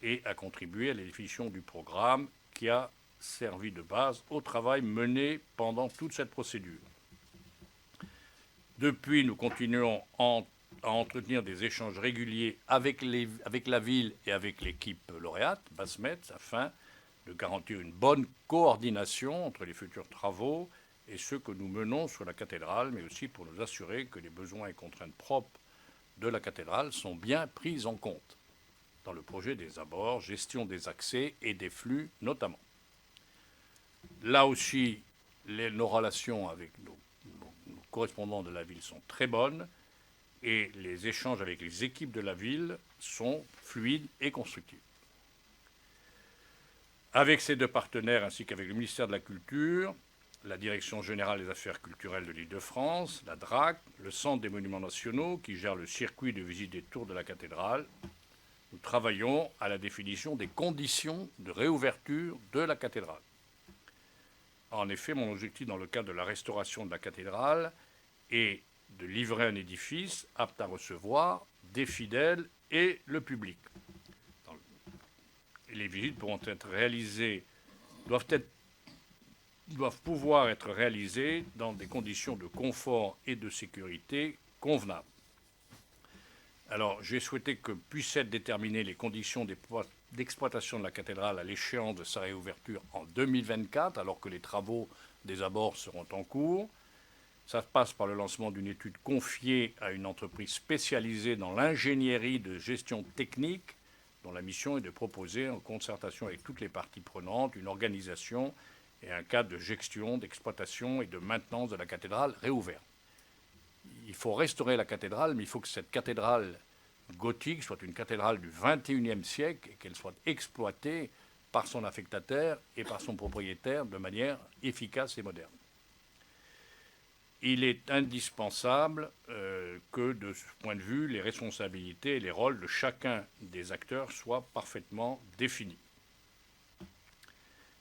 C: et a contribué à la définition du programme qui a servi de base au travail mené pendant toute cette procédure. Depuis, nous continuons à entretenir des échanges réguliers avec la ville et avec l'équipe lauréate, Basmet, afin de garantir une bonne coordination entre les futurs travaux et ceux que nous menons sur la cathédrale, mais aussi pour nous assurer que les besoins et contraintes propres de la cathédrale sont bien pris en compte dans le projet des abords, gestion des accès et des flux notamment. Là aussi, nos relations avec nos correspondants de la ville sont très bonnes et les échanges avec les équipes de la ville sont fluides et constructifs. Avec ces deux partenaires ainsi qu'avec le ministère de la Culture, la Direction générale des affaires culturelles de l'Île-de-France, la DRAC, le Centre des monuments nationaux qui gère le circuit de visite des tours de la cathédrale, nous travaillons à la définition des conditions de réouverture de la cathédrale. En effet, mon objectif dans le cadre de la restauration de la cathédrale est de livrer un édifice apte à recevoir des fidèles et le public. Les visites pourront être réalisées, doivent pouvoir être réalisées dans des conditions de confort et de sécurité convenables. Alors, j'ai souhaité que puissent être déterminées les conditions d'exploitation de la cathédrale à l'échéance de sa réouverture en 2024, alors que les travaux des abords seront en cours. Ça passe par le lancement d'une étude confiée à une entreprise spécialisée dans l'ingénierie de gestion technique, dont la mission est de proposer, en concertation avec toutes les parties prenantes, une organisation et un cadre de gestion, d'exploitation et de maintenance de la cathédrale réouverte. Il faut restaurer la cathédrale, mais il faut que cette cathédrale gothique soit une cathédrale du XXIe siècle et qu'elle soit exploitée par son affectataire et par son propriétaire de manière efficace et moderne. Il est indispensable que, de ce point de vue, les responsabilités et les rôles de chacun des acteurs soient parfaitement définis.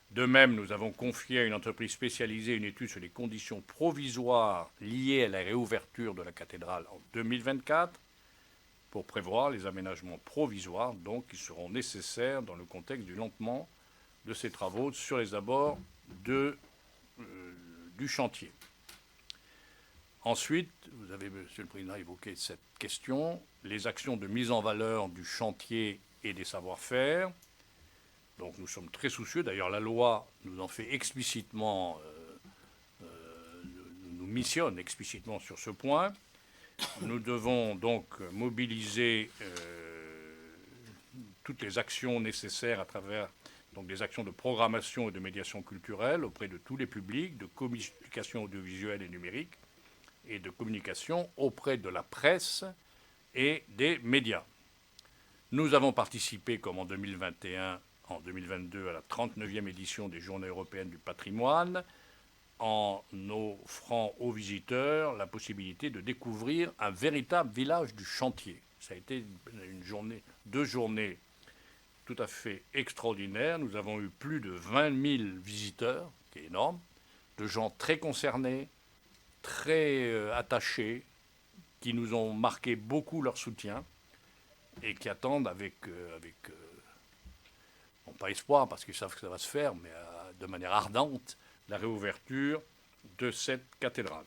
C: De même, nous avons confié à une entreprise spécialisée une étude sur les conditions provisoires liées à la réouverture de la cathédrale en 2024 pour prévoir les aménagements provisoires donc, qui seront nécessaires dans le contexte du lancement de ces travaux sur les abords du chantier. Ensuite, vous avez, Monsieur le Président, évoqué cette question, les actions de mise en valeur du chantier et des savoir-faire. Donc nous sommes très soucieux, d'ailleurs la loi nous en fait explicitement, nous missionne explicitement sur ce point. Nous devons donc mobiliser toutes les actions nécessaires à travers Donc des actions de programmation et de médiation culturelle auprès de tous les publics, de communication audiovisuelle et numérique, et de communication auprès de la presse et des médias. Nous avons participé, comme en 2021, en 2022, à la 39e édition des Journées européennes du patrimoine, en offrant aux visiteurs la possibilité de découvrir un véritable village du chantier. Ça a été deux journées tout à fait extraordinaires. Nous avons eu plus de 20 000 visiteurs, ce qui est énorme, de gens très concernés, très attachés, qui nous ont marqué beaucoup leur soutien et qui attendent avec non pas espoir, parce qu'ils savent que ça va se faire, mais de manière ardente, la réouverture de cette cathédrale.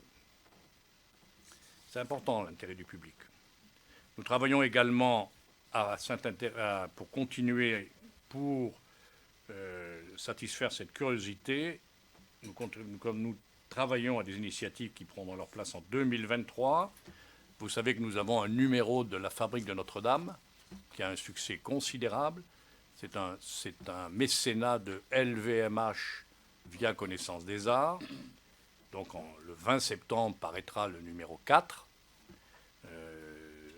C: C'est important, l'intérêt du public. Nous travaillons également pour continuer, pour satisfaire cette curiosité. Comme nous travaillons à des initiatives qui prendront leur place en 2023. Vous savez que nous avons un numéro de la Fabrique de Notre-Dame qui a un succès considérable. C'est un mécénat de LVMH via Connaissance des Arts. Donc le 20 septembre paraîtra le numéro 4,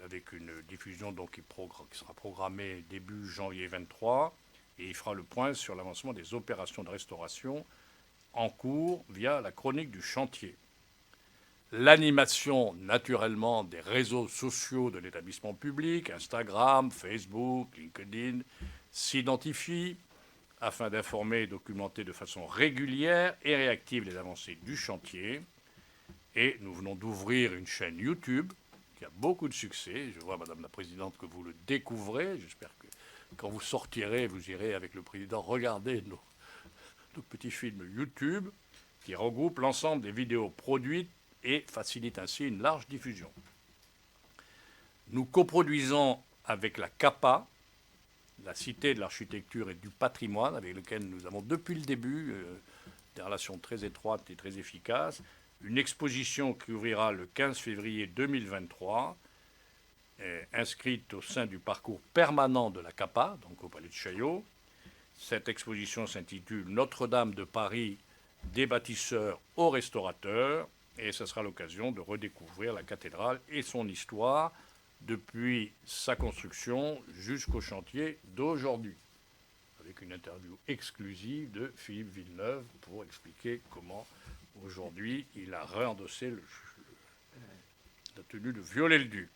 C: avec une diffusion donc, qui sera programmée début janvier 23, et il fera le point sur l'avancement des opérations de restauration en cours via la chronique du chantier. L'animation, naturellement, des réseaux sociaux de l'établissement public, Instagram, Facebook, LinkedIn, s'identifie afin d'informer et documenter de façon régulière et réactive les avancées du chantier. Et nous venons d'ouvrir une chaîne YouTube qui a beaucoup de succès. Je vois, Madame la Présidente, que vous le découvrez. J'espère que quand vous sortirez, vous irez avec le Président regarder nos petits films YouTube qui regroupent l'ensemble des vidéos produites et facilitent ainsi une large diffusion. Nous coproduisons avec la CAPA, la Cité de l'Architecture et du Patrimoine, avec lequel nous avons depuis le début des relations très étroites et très efficaces, une exposition qui ouvrira le 15 février 2023, inscrite au sein du parcours permanent de la CAPA, donc au Palais de Chaillot. Cette exposition s'intitule « Notre-Dame de Paris, des bâtisseurs aux restaurateurs », et ce sera l'occasion de redécouvrir la cathédrale et son histoire depuis sa construction jusqu'au chantier d'aujourd'hui, avec une interview exclusive de Philippe Villeneuve pour expliquer comment aujourd'hui il a réendossé la tenue de Viollet-le-Duc.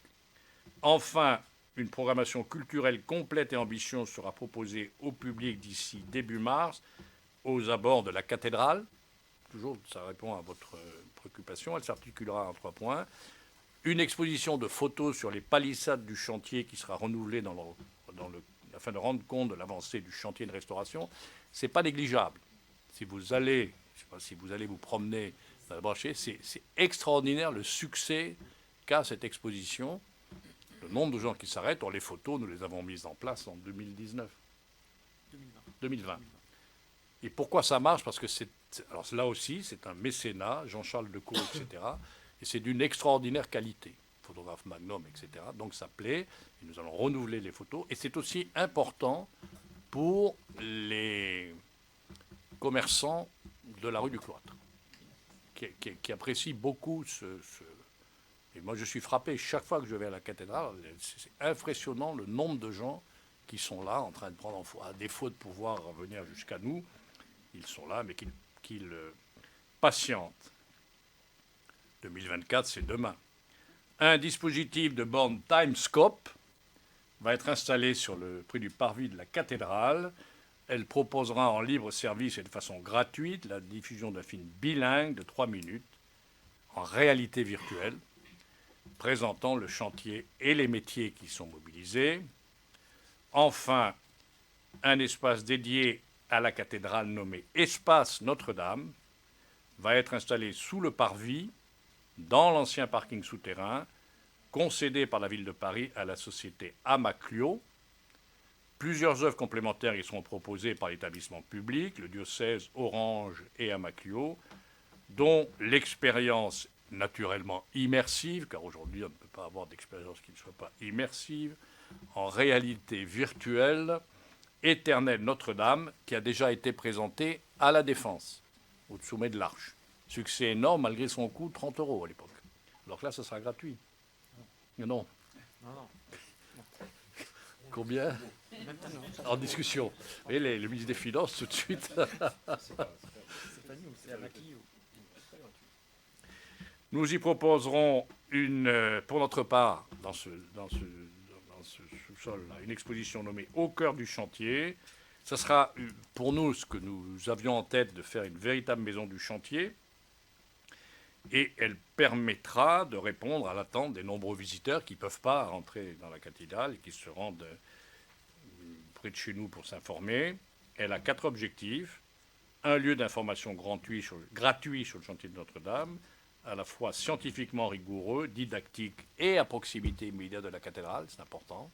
C: Enfin, une programmation culturelle complète et ambitieuse sera proposée au public d'ici début mars aux abords de la cathédrale. Toujours, ça répond à votre préoccupation. Elle s'articulera en 3 points. Une exposition de photos sur les palissades du chantier qui sera renouvelée afin de rendre compte de l'avancée du chantier de restauration. Ce n'est pas négligeable. Si vous allez, je sais pas, si vous allez vous promener dans la branchée, c'est extraordinaire le succès qu'a cette exposition. Le nombre de gens qui s'arrêtent, les photos, nous les avons mises en place en 2020. Et pourquoi ça marche? Parce que alors là aussi, c'est un mécénat, Jean-Charles Decaux, etc. Et c'est d'une extraordinaire qualité, photographe magnum, etc. Donc ça plaît, et nous allons renouveler les photos. Et c'est aussi important pour les commerçants de la rue du Cloître, qui apprécient beaucoup Et moi, je suis frappé chaque fois que je vais à la cathédrale. C'est impressionnant le nombre de gens qui sont là, en train de prendre, à défaut de pouvoir venir jusqu'à nous, ils sont là, mais qu'ils patientent. 2024, c'est demain. Un dispositif de borne Timescope va être installé sur le prix du parvis de la cathédrale. Elle proposera en libre service et de façon gratuite la diffusion d'un film bilingue de 3 minutes en réalité virtuelle, présentant le chantier et les métiers qui sont mobilisés. Enfin, un espace dédié à la cathédrale nommé Espace Notre-Dame va être installé sous le parvis, dans l'ancien parking souterrain, concédé par la ville de Paris à la société Amaclio. Plusieurs œuvres complémentaires y seront proposées par l'établissement public, le diocèse Orange et Amaclio, dont l'expérience naturellement immersive, car aujourd'hui on ne peut pas avoir d'expérience qui ne soit pas immersive, en réalité virtuelle, éternelle Notre-Dame qui a déjà été présentée à la Défense, au sommet de l'Arche. Succès énorme malgré son coût, 30 € à l'époque. Alors que là, ça sera gratuit. Non. Combien? En discussion. Vous voyez, le ministre des Finances, tout de suite. Nous y proposerons pour notre part, dans ce sous-sol, une exposition nommée Au cœur du chantier. Ce sera pour nous ce que nous avions en tête de faire une véritable maison du chantier. Et elle permettra de répondre à l'attente des nombreux visiteurs qui ne peuvent pas rentrer dans la cathédrale et qui se rendent près de chez nous pour s'informer. Elle a 4 objectifs. Un lieu d'information gratuit sur le chantier de Notre-Dame, à la fois scientifiquement rigoureux, didactique et à proximité immédiate de la cathédrale, c'est important.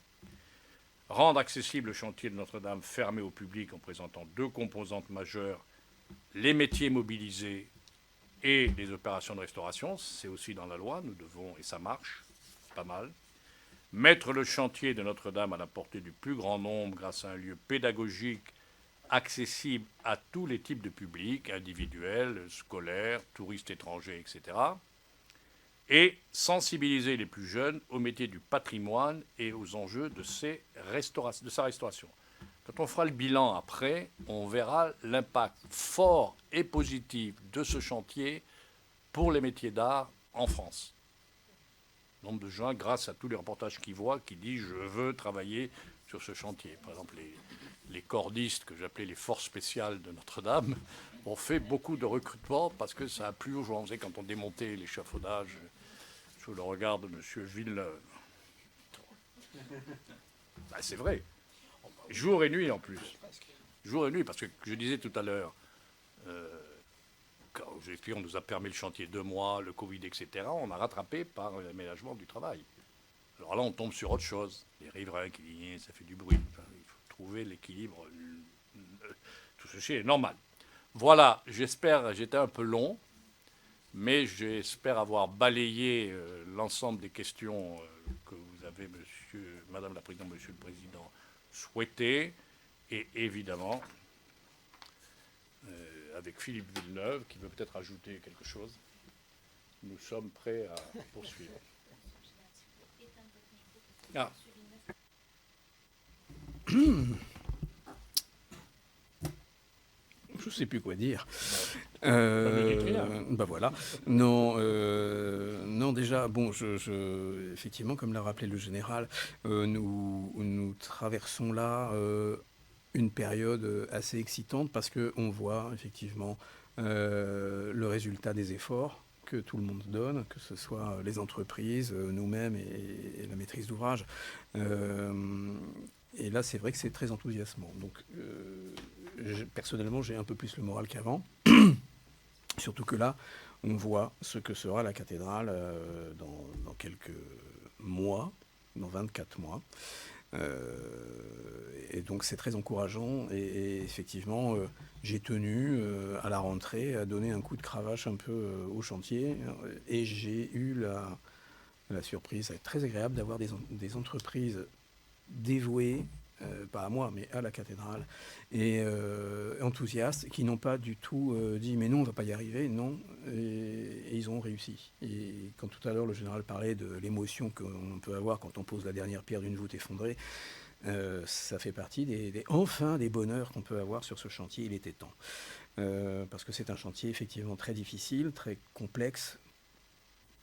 C: Rendre accessible le chantier de Notre-Dame fermé au public en présentant 2 composantes majeures, les métiers mobilisés et les opérations de restauration, c'est aussi dans la loi, nous devons, et ça marche, pas mal. Mettre le chantier de Notre-Dame à la portée du plus grand nombre grâce à un lieu pédagogique accessible à tous les types de publics, individuels, scolaires, touristes étrangers, etc. Et sensibiliser les plus jeunes au métier du patrimoine et aux enjeux de sa restauration. Quand on fera le bilan après, on verra l'impact fort et positif de ce chantier pour les métiers d'art en France. Nombre de gens, grâce à tous les reportages qu'ils voient, qui disent « je veux travailler sur ce chantier ». Par exemple, les cordistes, que j'appelais les forces spéciales de Notre-Dame, ont fait beaucoup de recrutements parce que ça a plu aux gens. Vous savez, quand on démontait l'échafaudage sous le regard de M. Villeneuve. Ben, c'est vrai. Jour et nuit en plus. Jour et nuit, parce que je disais tout à l'heure, quand j'ai expliqué, on nous a permis le chantier 2 mois, le Covid, etc. On a rattrapé par l'aménagement du travail. Alors là, on tombe sur autre chose. Les riverains qui disent ça fait du bruit. Enfin, il faut trouver l'équilibre. Tout ceci est normal. Voilà, j'espère, j'étais un peu long, mais j'espère avoir balayé l'ensemble des questions que vous avez, Madame la Présidente, Monsieur le Président, souhaitées. Et évidemment, avec Philippe Villeneuve, qui veut peut-être ajouter quelque chose, nous sommes prêts à poursuivre. Ah.
D: Je ne sais plus quoi dire. Bah voilà. Non, non déjà, bon, effectivement, comme l'a rappelé le général, nous traversons là une période assez excitante parce qu'on voit effectivement le résultat des efforts que tout le monde donne, que ce soit les entreprises, nous-mêmes et la maîtrise d'ouvrage. Et là, c'est vrai que c'est très enthousiasmant. Donc, personnellement, j'ai un peu plus le moral qu'avant. Surtout que là, on voit ce que sera la cathédrale dans quelques mois, dans 24 mois. Et donc c'est très encourageant et effectivement j'ai tenu à la rentrée à donner un coup de cravache un peu au chantier et j'ai eu la surprise très agréable d'avoir des entreprises dévouées, pas à moi mais à la cathédrale, et enthousiastes qui n'ont pas du tout dit mais non on ne va pas y arriver, non, et ils ont réussi. Et quand tout à l'heure le général parlait de l'émotion qu'on peut avoir quand on pose la dernière pierre d'une voûte effondrée, ça fait partie enfin des bonheurs qu'on peut avoir sur ce chantier. Il était temps. Parce que c'est un chantier effectivement très difficile, très complexe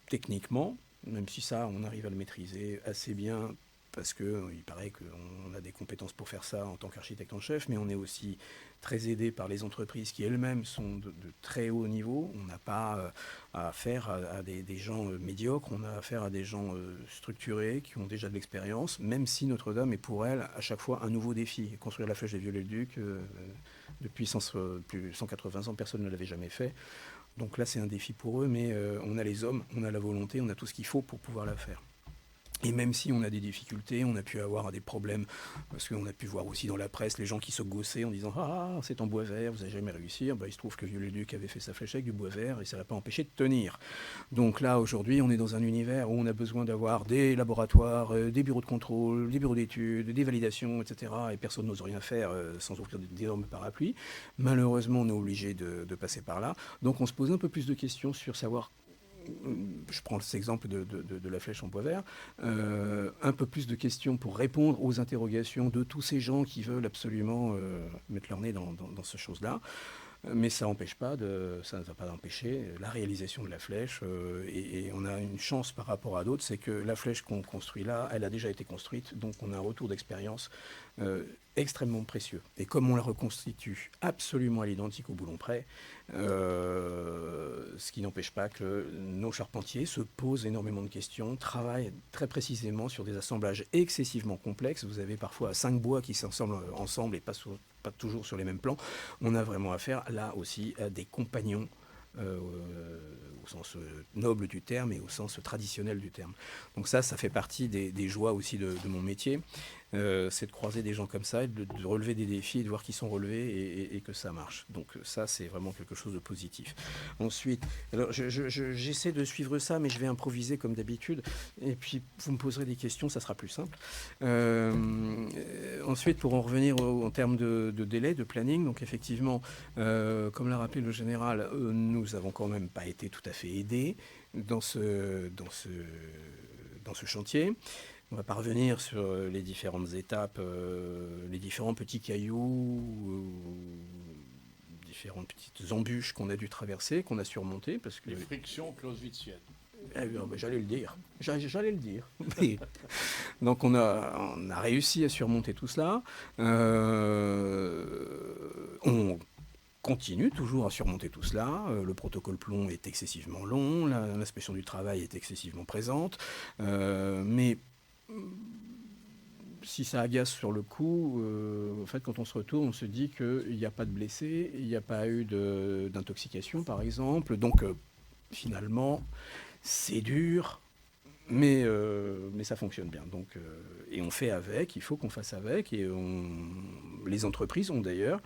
D: techniquement, même si ça, on arrive à le maîtriser assez bien, parce qu'il paraît qu'on a des compétences pour faire ça en tant qu'architecte en chef, mais on est aussi très aidé par les entreprises qui elles-mêmes sont de très haut niveau. On n'a pas affaire à des gens médiocres, on a affaire à des gens structurés, qui ont déjà de l'expérience, même si Notre-Dame est pour elle à chaque fois un nouveau défi. Construire la flèche des Viollet-le-Duc, depuis 180 ans, personne ne l'avait jamais fait. Donc là, c'est un défi pour eux, mais on a les hommes, on a la volonté, on a tout ce qu'il faut pour pouvoir la faire. Et même si on a des difficultés, on a pu avoir des problèmes, parce qu'on a pu voir aussi dans la presse les gens qui se gaussaient en disant « Ah, c'est en bois vert, vous n'allez jamais réussir ». Il se trouve que Viollet-le-Duc avait fait sa flèche avec du bois vert et ça ne l'a pas empêché de tenir. Donc là, aujourd'hui, on est dans un univers où on a besoin d'avoir des laboratoires, des bureaux de contrôle, des bureaux d'études, des validations, etc. Et personne n'ose rien faire sans offrir d'énormes parapluies. Malheureusement, on est obligé de passer par là. Donc on se pose un peu plus de questions sur savoir, je prends cet exemple de la flèche en bois vert, un peu plus de questions pour répondre aux interrogations de tous ces gens qui veulent absolument mettre leur nez dans ces choses-là. Mais ça n'empêche pas ça ne va pas empêcher la réalisation de la flèche. Et on a une chance par rapport à d'autres, c'est que la flèche qu'on construit là, elle a déjà été construite, donc on a un retour d'expérience extrêmement précieux. Et comme on la reconstitue absolument à l'identique au boulon près, ce qui n'empêche pas que nos charpentiers se posent énormément de questions, travaillent très précisément sur des assemblages excessivement complexes. Vous avez parfois 5 bois qui s'assemblent ensemble et pas toujours sur les mêmes plans. On a vraiment affaire là aussi à des compagnons au sens noble du terme et au sens traditionnel du terme. Donc ça fait partie des joies aussi de mon métier. C'est de croiser des gens comme ça, de relever des défis et de voir qu'ils sont relevés et que ça marche. Donc ça, c'est vraiment quelque chose de positif. Ensuite, alors j'essaie de suivre ça, mais je vais improviser comme d'habitude. Et puis, vous me poserez des questions, ça sera plus simple. Ensuite, pour en revenir en termes de délai, de planning, donc effectivement, comme l'a rappelé le général, nous avons quand même pas été tout à fait aidés dans ce chantier. On va pas revenir sur les différentes étapes, les différents petits cailloux, différentes petites embûches qu'on a dû traverser, qu'on a surmontées. Parce que
C: les frictions clausewitziennes.
D: J'allais le dire. J'allais le dire. Donc on a réussi à surmonter tout cela. On continue toujours à surmonter tout cela. Le protocole plomb est excessivement long, l'inspection du travail est excessivement présente. Mais si ça agace sur le coup, en fait, quand on se retourne, on se dit qu'il n'y a pas de blessés, il n'y a pas eu d'intoxication, par exemple. Donc, finalement, c'est dur, mais ça fonctionne bien. Donc, et on fait avec, il faut qu'on fasse avec. Et les entreprises ont d'ailleurs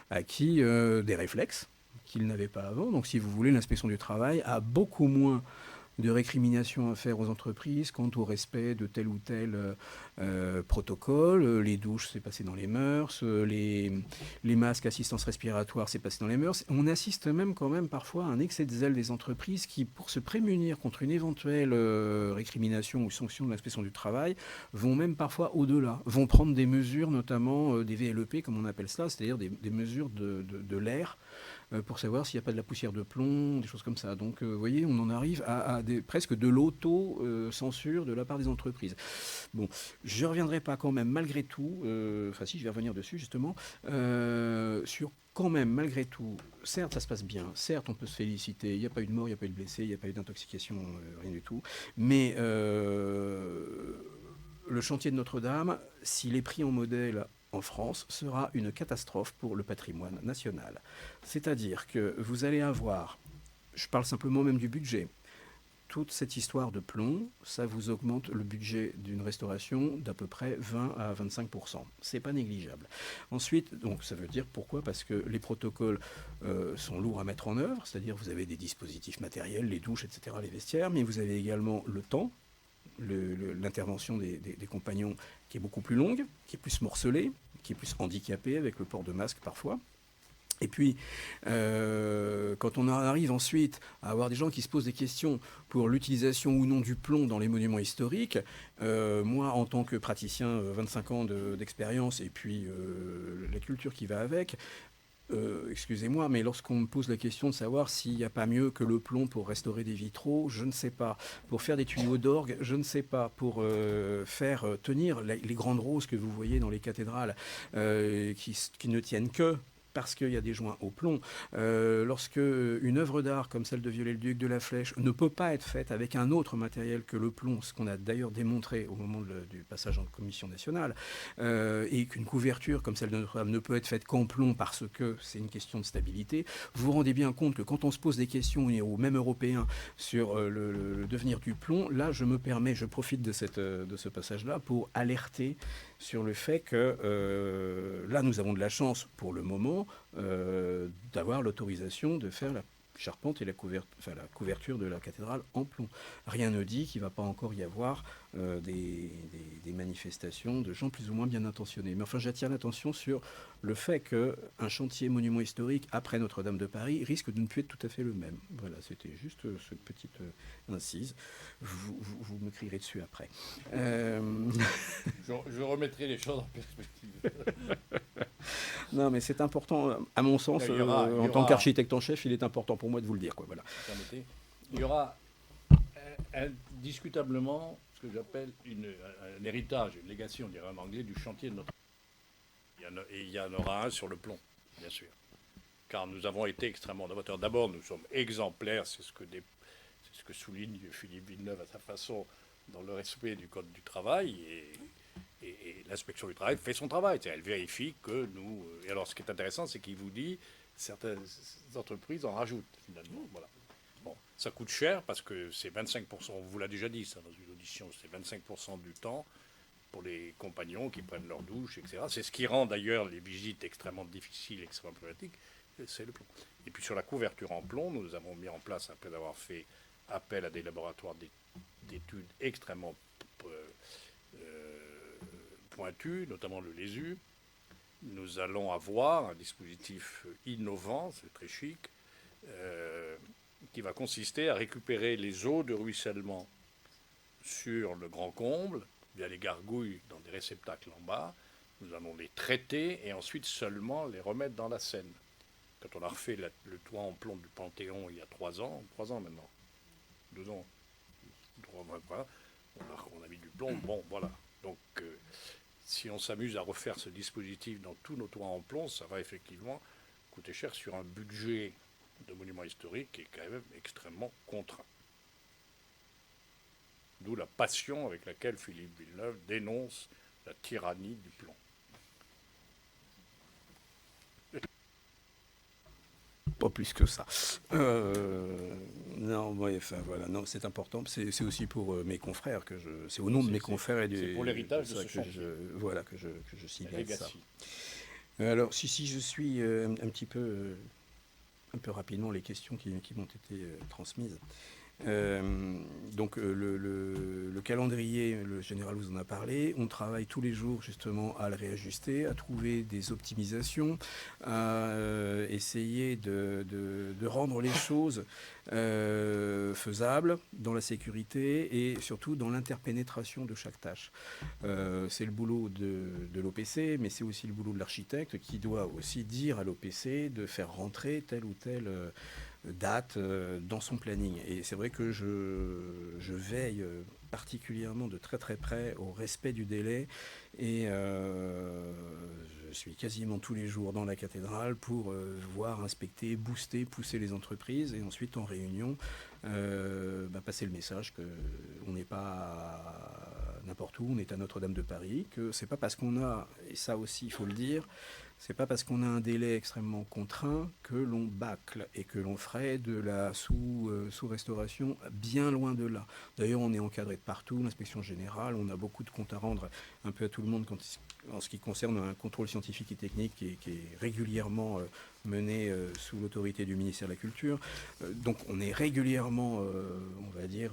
D: acquis des réflexes qu'ils n'avaient pas avant. Donc, si vous voulez, l'inspection du travail a beaucoup moins de récriminations à faire aux entreprises quant au respect de tel ou tel protocole. Les douches, c'est passé dans les mœurs. Les masques assistance respiratoire, c'est passé dans les mœurs. On assiste même quand même parfois à un excès de zèle des entreprises qui, pour se prémunir contre une éventuelle récrimination ou sanction de l'inspection du travail, vont même parfois au-delà, vont prendre des mesures, notamment des VLEP, comme on appelle cela, c'est-à-dire des mesures de l'air, pour savoir s'il n'y a pas de la poussière de plomb, des choses comme ça. Donc, vous voyez, on en arrive à presque de l'auto-censure de la part des entreprises. Bon, je ne reviendrai pas quand même, malgré tout, enfin si, je vais revenir dessus, justement, sur quand même, malgré tout, certes, ça se passe bien, certes, on peut se féliciter, il n'y a pas eu de mort, il n'y a pas eu de blessés, il n'y a pas eu d'intoxication, rien du tout, mais le chantier de Notre-Dame, s'il est pris en modèle en France, sera une catastrophe pour le patrimoine national. C'est-à-dire que vous allez avoir, je parle simplement même du budget, toute cette histoire de plomb, ça vous augmente le budget d'une restauration d'à peu près 20 à 25%. C'est pas négligeable. Ensuite, donc ça veut dire pourquoi ? Parce que les protocoles sont lourds à mettre en œuvre, c'est-à-dire vous avez des dispositifs matériels, les douches, etc., les vestiaires, mais vous avez également le temps, l'intervention des compagnons qui est beaucoup plus longue, qui est plus morcelée, qui est plus handicapée avec le port de masque parfois. Et puis, quand on arrive ensuite à avoir des gens qui se posent des questions pour l'utilisation ou non du plomb dans les monuments historiques, moi, en tant que praticien, 25 ans d'expérience, et puis la culture qui va avec, excusez-moi, mais lorsqu'on me pose la question de savoir s'il n'y a pas mieux que le plomb pour restaurer des vitraux, je ne sais pas. Pour faire des tuyaux d'orgue, je ne sais pas. Pour faire tenir les grandes roses que vous voyez dans les cathédrales, qui ne tiennent que parce qu'il y a des joints au plomb. Lorsque une œuvre d'art comme celle de Viollet-le-Duc de la Flèche ne peut pas être faite avec un autre matériel que le plomb, ce qu'on a d'ailleurs démontré au moment du passage en commission nationale, et qu'une couverture comme celle de Notre-Dame ne peut être faite qu'en plomb parce que c'est une question de stabilité, vous vous rendez bien compte que quand on se pose des questions, ou même européens, sur le devenir du plomb, là je profite de ce passage-là pour alerter sur le fait que là nous avons de la chance pour le moment d'avoir l'autorisation de faire la charpente et la couverture de la cathédrale en plomb. Rien ne dit qu'il ne va pas encore y avoir des manifestations de gens plus ou moins bien intentionnés. Mais enfin, j'attire l'attention sur le fait qu'un chantier monument historique après Notre-Dame de Paris risque de ne plus être tout à fait le même. Voilà, c'était juste cette petite incise. Vous me crierez dessus après.
C: Je remettrai les choses en perspective.
D: Non, mais c'est important, à mon sens, en tant qu'architecte en chef, il est important pour moi de vous le dire. Voilà.
C: Il y aura indiscutablement ce que j'appelle un héritage, une légation, on dirait en anglais, du chantier de Notre-Dame. Et il y en aura un sur le plomb, bien sûr. Car nous avons été extrêmement novateurs. D'abord, nous sommes exemplaires, c'est ce que souligne Philippe Villeneuve à sa façon, dans le respect du Code du travail. Et l'inspection du travail fait son travail. Elle vérifie que nous... Et alors, ce qui est intéressant, c'est qu'il vous dit certaines entreprises en rajoutent, finalement. Voilà. Bon, ça coûte cher parce que c'est 25%, on vous l'a déjà dit, ça, dans une audition, c'est 25% du temps pour les compagnons qui prennent leur douche, etc. C'est ce qui rend d'ailleurs les visites extrêmement difficiles, extrêmement problématiques, c'est le plomb. Et puis sur la couverture en plomb, nous avons mis en place, après avoir fait appel à des laboratoires d'études extrêmement pointus, notamment le LESU, nous allons avoir un dispositif innovant, c'est très chic, qui va consister à récupérer les eaux de ruissellement sur le grand comble, via les gargouilles dans des réceptacles en bas. Nous allons les traiter et ensuite seulement les remettre dans la Seine. Quand on a refait le toit en plomb du Panthéon il y a 3 ans maintenant, 2 ans, 3 mois, voilà, on a mis du plomb, bon, voilà. Donc, si on s'amuse à refaire ce dispositif dans tous nos toits en plomb, ça va effectivement coûter cher sur un budget de monuments historiques qui est quand même extrêmement contraint. D'où la passion avec laquelle Philippe Villeneuve dénonce la tyrannie du plomb.
D: Pas plus que ça. Non, ouais, enfin voilà, non, c'est important. C'est aussi pour mes confrères que c'est au nom de mes confrères et
C: c'est pour l'héritage de ce chantier.
D: Voilà que je signale ça. Alors si je suis un peu rapidement les questions qui m'ont été transmises. Donc le calendrier, le général vous en a parlé, on travaille tous les jours justement à le réajuster, à trouver des optimisations, à essayer de rendre les choses faisables dans la sécurité et surtout dans l'interpénétration de chaque tâche. C'est le boulot de l'OPC, mais c'est aussi le boulot de l'architecte qui doit aussi dire à l'OPC de faire rentrer telle ou telle date dans son planning. Et c'est vrai que je veille particulièrement de très très près au respect du délai et je suis quasiment tous les jours dans la cathédrale pour voir, inspecter, booster, pousser les entreprises et ensuite en réunion passer le message qu'on n'est pas n'importe où, on est à Notre-Dame de Paris, que c'est pas parce qu'on a, et ça aussi il faut le dire, c'est pas parce qu'on a un délai extrêmement contraint que l'on bâcle et que l'on ferait de la sous-restauration bien loin de là. D'ailleurs, on est encadré de partout, l'inspection générale, on a beaucoup de comptes à rendre un peu à tout le monde en ce qui concerne un contrôle scientifique et technique qui est régulièrement mené sous l'autorité du ministère de la Culture. Donc on est régulièrement, on va dire,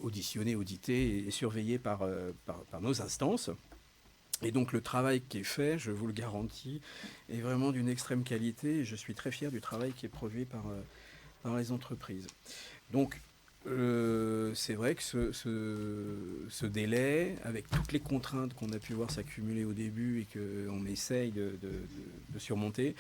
D: auditionné, audité et surveillé par nos instances. Et donc le travail qui est fait, je vous le garantis, est vraiment d'une extrême qualité et je suis très fier du travail qui est produit par les entreprises. Donc c'est vrai que ce délai, avec toutes les contraintes qu'on a pu voir s'accumuler au début et qu'on essaye de surmonter,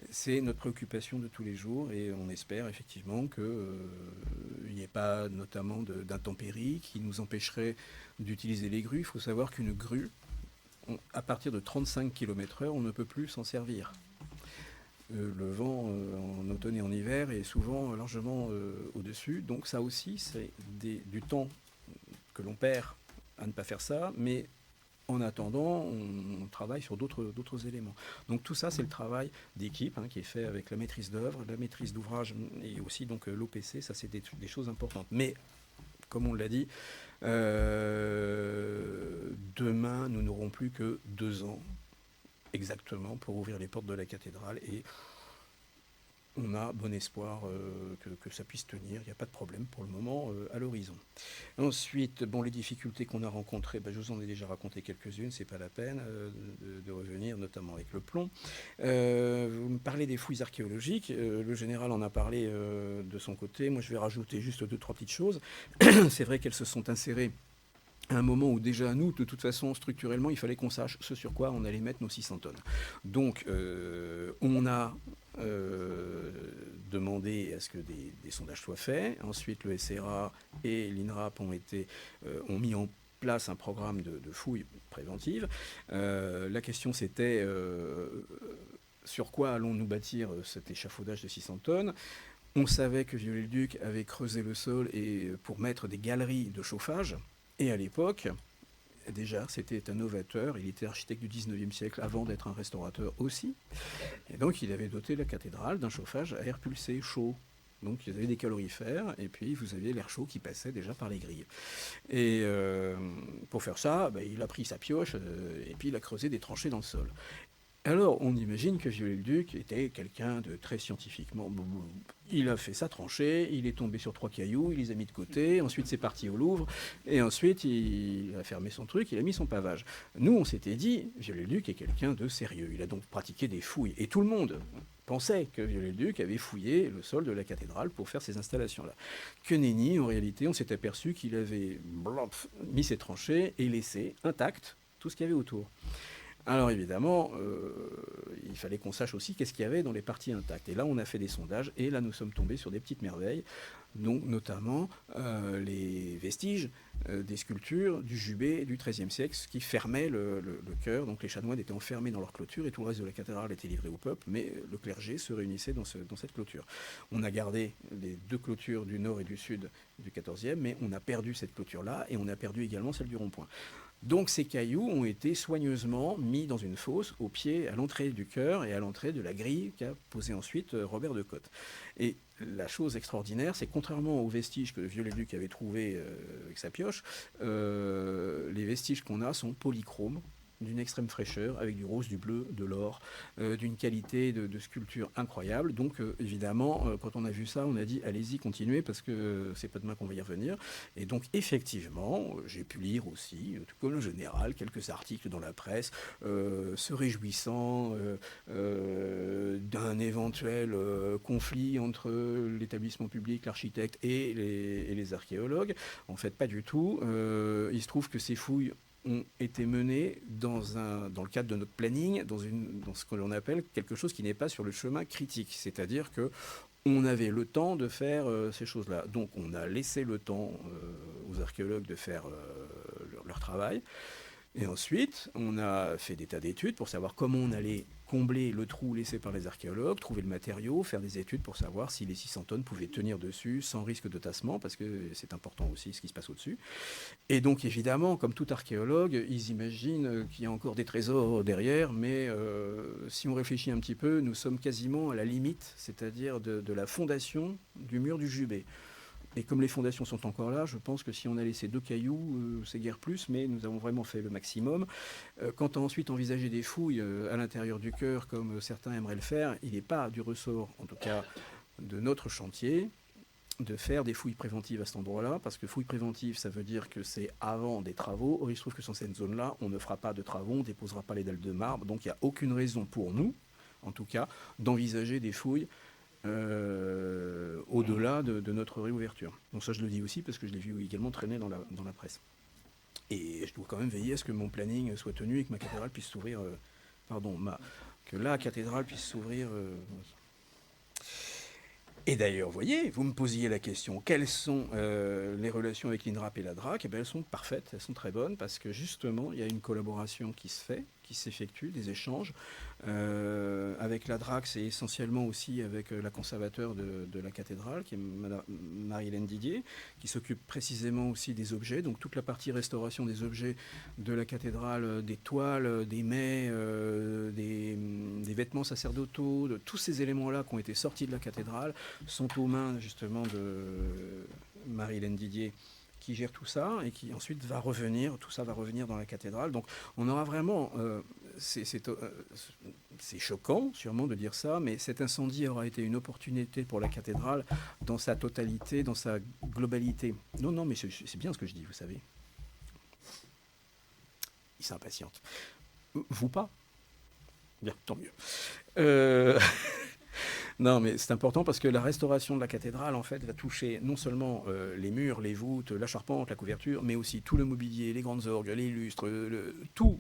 D: c'est notre préoccupation de tous les jours et on espère effectivement qu'il n'y ait pas notamment d'intempéries qui nous empêcheraient d'utiliser les grues. Il faut savoir qu'une grue, à partir de 35 km/h, on ne peut plus s'en servir. Le vent en automne et en hiver est souvent largement au-dessus. Donc ça aussi, c'est du temps que l'on perd à ne pas faire ça, mais en attendant, on travaille sur d'autres éléments. Donc tout ça, c'est le travail d'équipe qui est fait avec la maîtrise d'œuvre, la maîtrise d'ouvrage et aussi donc l'OPC. Ça, c'est des choses importantes. Mais comme on l'a dit, demain, nous n'aurons plus que 2 ans exactement pour ouvrir les portes de la cathédrale et on a bon espoir que ça puisse tenir. Il n'y a pas de problème pour le moment à l'horizon. Ensuite, les difficultés qu'on a rencontrées, je vous en ai déjà raconté quelques-unes, c'est pas la peine de revenir, notamment avec le plomb. Vous me parlez des fouilles archéologiques. Le général en a parlé de son côté. Moi, je vais rajouter juste 2-3 petites choses. C'est vrai qu'elles se sont insérées à un moment où déjà nous, de toute façon, structurellement, il fallait qu'on sache ce sur quoi on allait mettre nos 600 tonnes. Donc, on a demandé à ce que des sondages soient faits. Ensuite, le SRA et l'INRAP ont mis en place un programme de fouilles préventives. La question, c'était sur quoi allons-nous bâtir cet échafaudage de 600 tonnes. On savait que Viollet-le-Duc avait creusé le sol pour mettre des galeries de chauffage. Et à l'époque, déjà, c'était un novateur. Il était architecte du 19e siècle avant d'être un restaurateur aussi. Et donc, il avait doté la cathédrale d'un chauffage à air pulsé chaud. Donc, il y avait des calorifères et puis vous aviez l'air chaud qui passait déjà par les grilles. Et pour faire ça, il a pris sa pioche et puis il a creusé des tranchées dans le sol. Alors, on imagine que Viollet-le-Duc était quelqu'un de très scientifiquement. Il a fait sa tranchée, il est tombé sur 3 cailloux, il les a mis de côté, ensuite c'est parti au Louvre, et ensuite il a fermé son truc, il a mis son pavage. Nous, on s'était dit, Viollet-le-Duc est quelqu'un de sérieux. Il a donc pratiqué des fouilles. Et tout le monde pensait que Viollet-le-Duc avait fouillé le sol de la cathédrale pour faire ces installations-là. Que nenni, en réalité, on s'est aperçu qu'il avait mis ses tranchées et laissé intact tout ce qu'il y avait autour. Alors évidemment, il fallait qu'on sache aussi qu'est-ce qu'il y avait dans les parties intactes. Et là, on a fait des sondages, et là, nous sommes tombés sur des petites merveilles, donc notamment les vestiges des sculptures du Jubé du XIIIe siècle, qui fermaient le chœur. Donc les chanoines étaient enfermés dans leur clôture, et tout le reste de la cathédrale était livré au peuple, mais le clergé se réunissait dans cette clôture. On a gardé les 2 clôtures du nord et du sud du XIVe, mais on a perdu cette clôture-là, et on a perdu également celle du rond-point. Donc ces cailloux ont été soigneusement mis dans une fosse au pied, à l'entrée du chœur et à l'entrée de la grille qu'a posée ensuite Robert de Cotte. Et la chose extraordinaire, c'est que contrairement aux vestiges que Viollet-le-Duc avait trouvés avec sa pioche, les vestiges qu'on a sont polychromes, d'une extrême fraîcheur, avec du rose, du bleu, de l'or, d'une qualité de sculpture incroyable. Donc évidemment, quand on a vu ça, on a dit allez-y, continuez, parce que c'est pas demain qu'on va y revenir. Et donc effectivement, j'ai pu lire aussi, tout comme le général, quelques articles dans la presse, se réjouissant d'un éventuel conflit entre l'établissement public, l'architecte et les archéologues. En fait, pas du tout. Il se trouve que ces fouilles ont été menées dans le cadre de notre planning, dans ce que l'on appelle quelque chose qui n'est pas sur le chemin critique. C'est-à-dire qu'on avait le temps de faire ces choses-là. Donc on a laissé le temps aux archéologues de faire leur travail. Et ensuite, on a fait des tas d'études pour savoir comment on allait combler le trou laissé par les archéologues, trouver le matériau, faire des études pour savoir si les 600 tonnes pouvaient tenir dessus sans risque de tassement, parce que c'est important aussi ce qui se passe au-dessus. Et donc évidemment, comme tout archéologue, ils imaginent qu'il y a encore des trésors derrière, mais si on réfléchit un petit peu, nous sommes quasiment à la limite, c'est-à-dire de la fondation du mur du Jubé. Et comme les fondations sont encore là, je pense que si on a laissé 2 cailloux, c'est guère plus, mais nous avons vraiment fait le maximum. Quand on a ensuite envisagé des fouilles à l'intérieur du chœur, comme certains aimeraient le faire, il n'est pas du ressort, en tout cas de notre chantier, de faire des fouilles préventives à cet endroit-là, parce que fouilles préventives, ça veut dire que c'est avant des travaux. Or, il se trouve que sur cette zone-là, on ne fera pas de travaux, on ne déposera pas les dalles de marbre, donc il n'y a aucune raison pour nous, en tout cas, d'envisager des fouilles au-delà de notre réouverture. Donc ça, je le dis aussi parce que je l'ai vu également traîner dans la presse. Et je dois quand même veiller à ce que mon planning soit tenu et que ma cathédrale puisse s'ouvrir... que la cathédrale puisse s'ouvrir... Et d'ailleurs, vous voyez, vous me posiez la question, quelles sont les relations avec l'INRAP et la DRAC? Eh bien, elles sont parfaites, elles sont très bonnes, parce que justement, il y a une collaboration qui se fait, qui s'effectue, des échanges. Avec la DRAC, c'est essentiellement aussi avec la conservateur de la cathédrale, qui est Marie-Hélène Didier, qui s'occupe précisément aussi des objets, donc toute la partie restauration des objets de la cathédrale, des toiles, des mets, des vêtements sacerdotaux, de tous ces éléments-là qui ont été sortis de la cathédrale, sont aux mains justement de Marie-Hélène Didier, qui gère tout ça et qui ensuite va revenir, tout ça va revenir dans la cathédrale. Donc on aura vraiment, c'est choquant sûrement de dire ça, mais cet incendie aura été une opportunité pour la cathédrale dans sa totalité, dans sa globalité. Non, mais c'est bien ce que je dis, vous savez. Il s'impatiente. Vous pas? Bien, tant mieux. Non, mais c'est important parce que la restauration de la cathédrale, en fait, va toucher non seulement les murs, les voûtes, la charpente, la couverture, mais aussi tout le mobilier, les grandes orgues, les lustres, tout.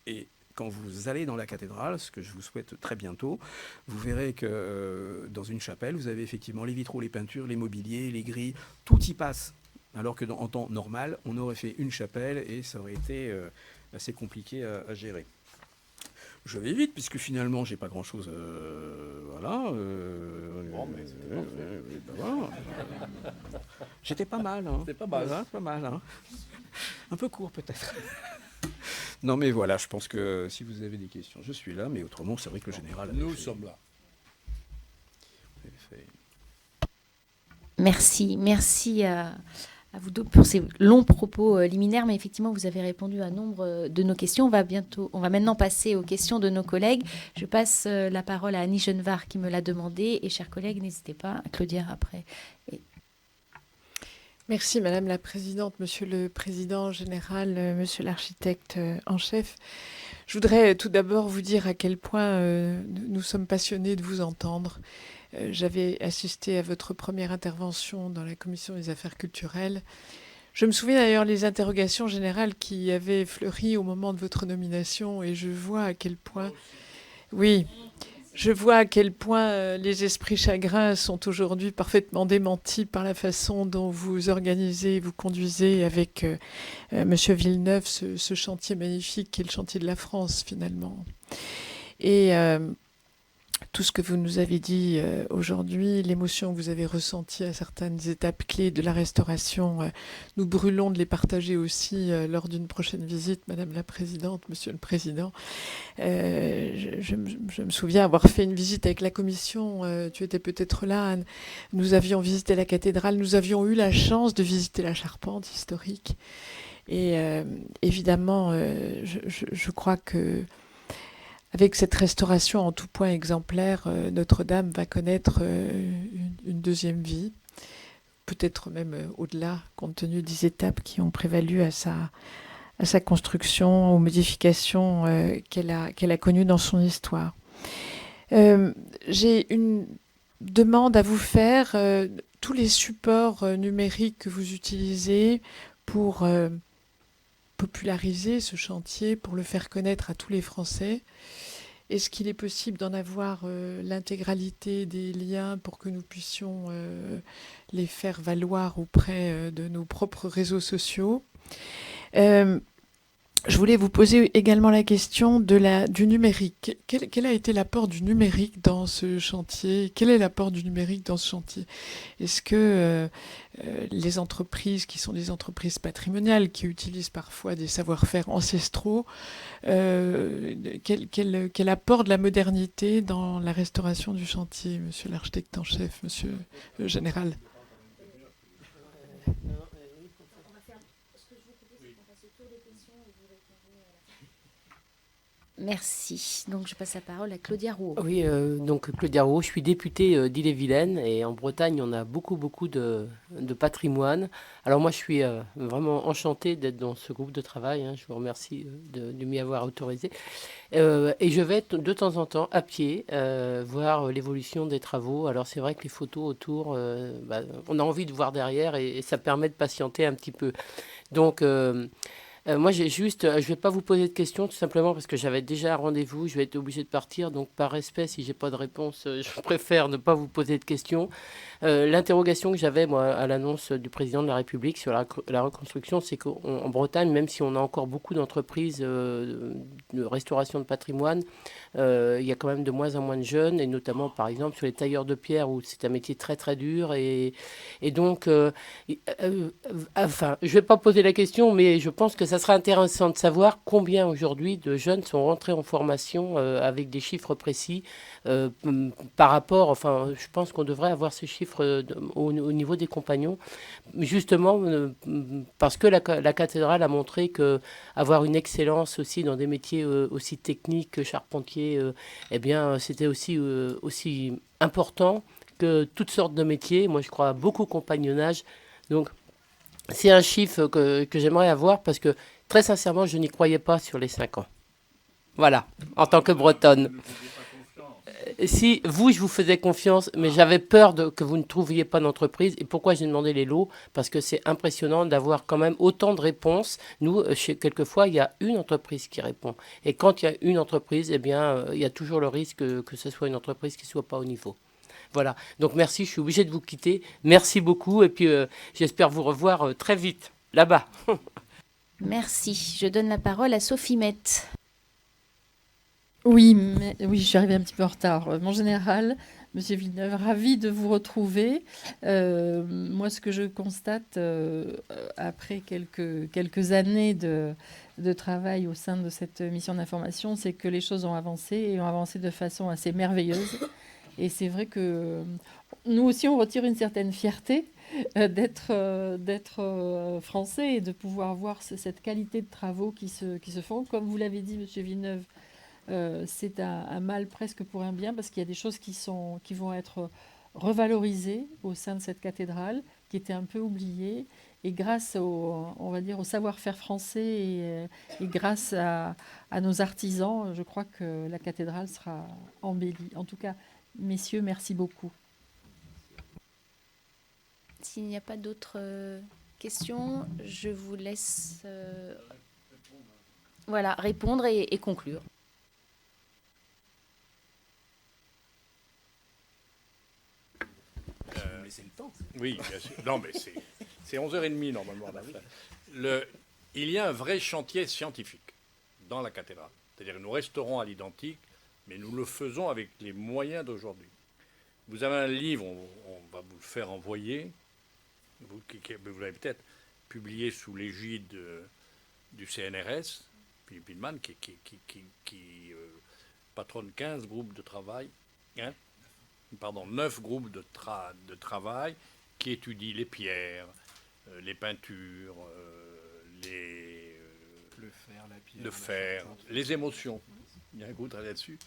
D: Et quand vous allez dans la cathédrale, ce que je vous souhaite très bientôt, vous verrez que dans une chapelle, vous avez effectivement les vitraux, les peintures, les mobiliers, les grilles, tout y passe. Alors que en temps normal, on aurait fait une chapelle et ça aurait été assez compliqué à gérer. Je vais vite, puisque finalement, j'ai pas grand-chose. Voilà.
C: Bon, mais c'était parfait.
D: Ben voilà. J'étais pas mal. Hein.
C: C'était pas mal.
D: Voilà, pas mal. Hein. Un peu court, peut-être. Non, mais voilà, je pense que si vous avez des questions, je suis là. Mais autrement, c'est vrai que le général...
C: Nous sommes là.
A: Merci à vous deux pour ces longs propos liminaires, mais effectivement, vous avez répondu à nombre de nos questions. On va maintenant passer aux questions de nos collègues. Je passe la parole à Annie Genevard qui me l'a demandé. Et chers collègues, n'hésitez pas à Claudia après.
E: Merci Madame la Présidente, Monsieur le Président général, Monsieur l'architecte en chef. Je voudrais tout d'abord vous dire à quel point nous sommes passionnés de vous entendre. J'avais assisté à votre première intervention dans la Commission des affaires culturelles. Je me souviens d'ailleurs des interrogations générales qui avaient fleuri au moment de votre nomination et je vois à quel point... Oui, je vois à quel point les esprits chagrins sont aujourd'hui parfaitement démentis par la façon dont vous organisez, vous conduisez avec Monsieur Villeneuve ce chantier magnifique qui est le chantier de la France finalement. Et tout ce que vous nous avez dit aujourd'hui, l'émotion que vous avez ressentie à certaines étapes clés de la restauration, nous brûlons de les partager aussi lors d'une prochaine visite, Madame la Présidente, Monsieur le Président. Je me souviens avoir fait une visite avec la commission, tu étais peut-être là, Anne. Nous avions visité la cathédrale, nous avions eu la chance de visiter la charpente historique. Et évidemment, je crois que avec cette restauration en tout point exemplaire, Notre-Dame va connaître une deuxième vie, peut-être même au-delà, compte tenu des étapes qui ont prévalu à sa construction, aux modifications qu'elle a connues dans son histoire. J'ai une demande à vous faire. Tous les supports numériques que vous utilisez pour populariser ce chantier, pour le faire connaître à tous les Français. Est-ce qu'il est possible d'en avoir l'intégralité des liens pour que nous puissions les faire valoir auprès de nos propres réseaux sociaux? Je voulais vous poser également la question du numérique. Quel a été l'apport du numérique dans ce chantier? Quel est l'apport du numérique dans ce chantier? Est-ce que les entreprises qui sont des entreprises patrimoniales, qui utilisent parfois des savoir-faire ancestraux, quel apport de la modernité dans la restauration du chantier, Monsieur l'architecte en chef, Monsieur le général?
A: Merci. Donc, je passe la parole à Claudia Rouault.
F: Oui, donc Claudia Rouault, je suis députée d'Ille-et-Vilaine et en Bretagne, on a beaucoup de patrimoine. Alors moi, je suis vraiment enchantée d'être dans ce groupe de travail. Hein. Je vous remercie de m'y avoir autorisé. Et je vais de temps en temps à pied voir l'évolution des travaux. Alors c'est vrai que les photos autour, on a envie de voir derrière et ça permet de patienter un petit peu. Donc... Moi, je vais pas vous poser de questions, tout simplement parce que j'avais déjà un rendez-vous. Je vais être obligé de partir. Donc, par respect, si j'ai pas de réponse, je préfère ne pas vous poser de questions. L'interrogation que j'avais, moi, à l'annonce du président de la République sur la reconstruction, c'est qu'en Bretagne, même si on a encore beaucoup d'entreprises de restauration de patrimoine, il y a quand même de moins en moins de jeunes, et notamment, par exemple, sur les tailleurs de pierre, où c'est un métier très, très dur. Et donc, enfin, je ne vais pas poser la question, mais je pense que ça sera intéressant de savoir combien aujourd'hui de jeunes sont rentrés en formation avec des chiffres précis par rapport, enfin, je pense qu'on devrait avoir ces chiffres au niveau des compagnons, justement parce que la cathédrale a montré que avoir une excellence aussi dans des métiers aussi techniques que charpentier, eh bien, c'était aussi important que toutes sortes de métiers. Moi, je crois à beaucoup au compagnonnage. Donc, c'est un chiffre que j'aimerais avoir parce que, très sincèrement, je n'y croyais pas sur les 5 ans. Voilà, en tant que Bretonne. Si, vous, je vous faisais confiance, mais j'avais peur que vous ne trouviez pas d'entreprise. Et pourquoi j'ai demandé les lots? Parce que c'est impressionnant d'avoir quand même autant de réponses. Nous, quelquefois, il y a une entreprise qui répond. Et quand il y a une entreprise, eh bien, il y a toujours le risque que ce soit une entreprise qui ne soit pas au niveau. Voilà. Donc, merci. Je suis obligé de vous quitter. Merci beaucoup. Et puis, j'espère vous revoir très vite, là-bas.
A: Merci. Je donne la parole à Sophie Mette.
G: Oui, oui, je suis arrivée un petit peu en retard. Mon général, Monsieur Villeneuve, ravi de vous retrouver. Moi, ce que je constate après quelques années de travail au sein de cette mission d'information, c'est que les choses ont avancé et ont avancé de façon assez merveilleuse. Et c'est vrai que nous aussi, on retire une certaine fierté d'être français et de pouvoir voir cette qualité de travaux qui se font. Comme vous l'avez dit, Monsieur Villeneuve, c'est un mal presque pour un bien, parce qu'il y a des choses qui vont être revalorisées au sein de cette cathédrale, qui étaient un peu oubliées. Et grâce on va dire, au savoir-faire français et grâce à nos artisans, je crois que la cathédrale sera embellie. En tout cas, messieurs, merci beaucoup.
A: S'il n'y a pas d'autres questions, je vous laisse répondre et conclure.
D: C'est le temps.
C: Oui, bien sûr. Non, mais c'est 11h30 normalement. Il y a un vrai chantier scientifique dans la cathédrale. C'est-à-dire que nous resterons à l'identique, mais nous le faisons avec les moyens d'aujourd'hui. Vous avez un livre, on va vous le faire envoyer, vous l'avez peut-être publié sous l'égide du CNRS, Philippe Hillman, qui patronne 15 groupes de travail, 9 groupes de travail qui étudient les pierres, les peintures, le fer, les émotions. Il y a un groupe là-dessus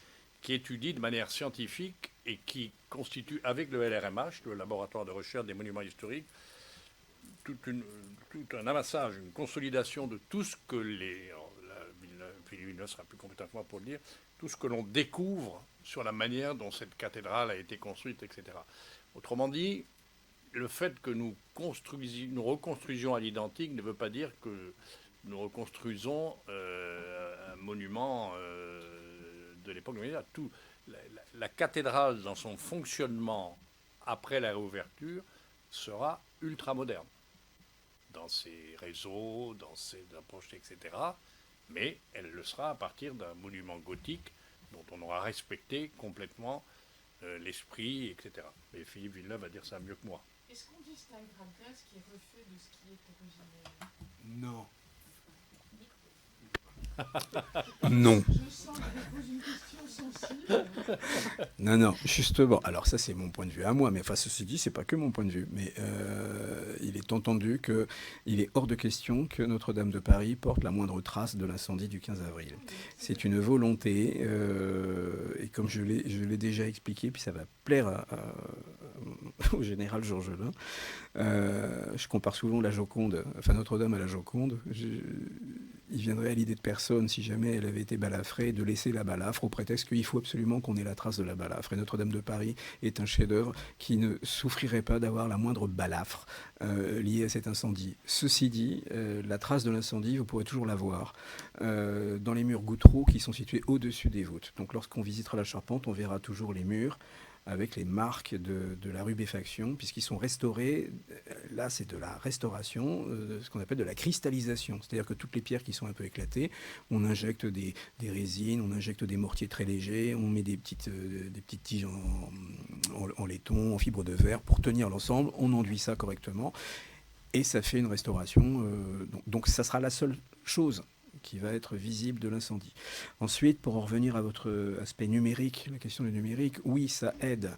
C: qui étudie de manière scientifique et qui constitue, avec le LRMH, le laboratoire de recherche des monuments historiques, tout un amassage, une consolidation de tout ce que Philippe Villeneuve sera plus compétent que moi pour le dire, tout ce que l'on découvre sur la manière dont cette cathédrale a été construite, etc. Autrement dit, le fait que nous reconstruisions à l'identique ne veut pas dire que nous reconstruisons un monument de l'époque médiévale. La cathédrale, dans son fonctionnement après la réouverture, sera ultra moderne dans ses réseaux, dans ses approches, etc. Mais elle le sera à partir d'un monument gothique dont on aura respecté complètement l'esprit, etc. Mais Philippe Villeneuve va dire ça mieux que moi.
E: Est-ce qu'on distinguera bien ce qui est refait de ce qui est originel?
D: Non. Non.
E: Je sens que je pose une question sensible.
D: Non, justement. Alors ça, c'est mon point de vue à moi. Mais enfin, ceci dit, c'est pas que mon point de vue. Mais il est entendu qu'il est hors de question que Notre-Dame de Paris porte la moindre trace de l'incendie du 15 avril. C'est une volonté. Et comme je l'ai déjà expliqué, puis ça va plaire au général Georgelin, je compare souvent la Joconde, enfin Notre-Dame à la Joconde. il viendrait à l'idée de personne, si jamais elle avait été balafrée, de laisser la balafre au prétexte qu'il faut absolument qu'on ait la trace de la balafre. Et Notre-Dame de Paris est un chef-d'œuvre qui ne souffrirait pas d'avoir la moindre balafre liée à cet incendie. Ceci dit, la trace de l'incendie, vous pourrez toujours la voir dans les murs gouttereaux qui sont situés au-dessus des voûtes. Donc lorsqu'on visitera la charpente, on verra toujours les murs avec les marques de la rubéfaction, puisqu'ils sont restaurés. Là, c'est de la restauration, ce qu'on appelle de la cristallisation. C'est-à-dire que toutes les pierres qui sont un peu éclatées, on injecte des résines, on injecte des mortiers très légers, on met des petites tiges en laiton, en fibre de verre pour tenir l'ensemble, on enduit ça correctement, et ça fait une restauration. Donc ça sera la seule chose qui va être visible de l'incendie. Ensuite, pour en revenir à votre aspect numérique, la question du numérique, oui, ça aide.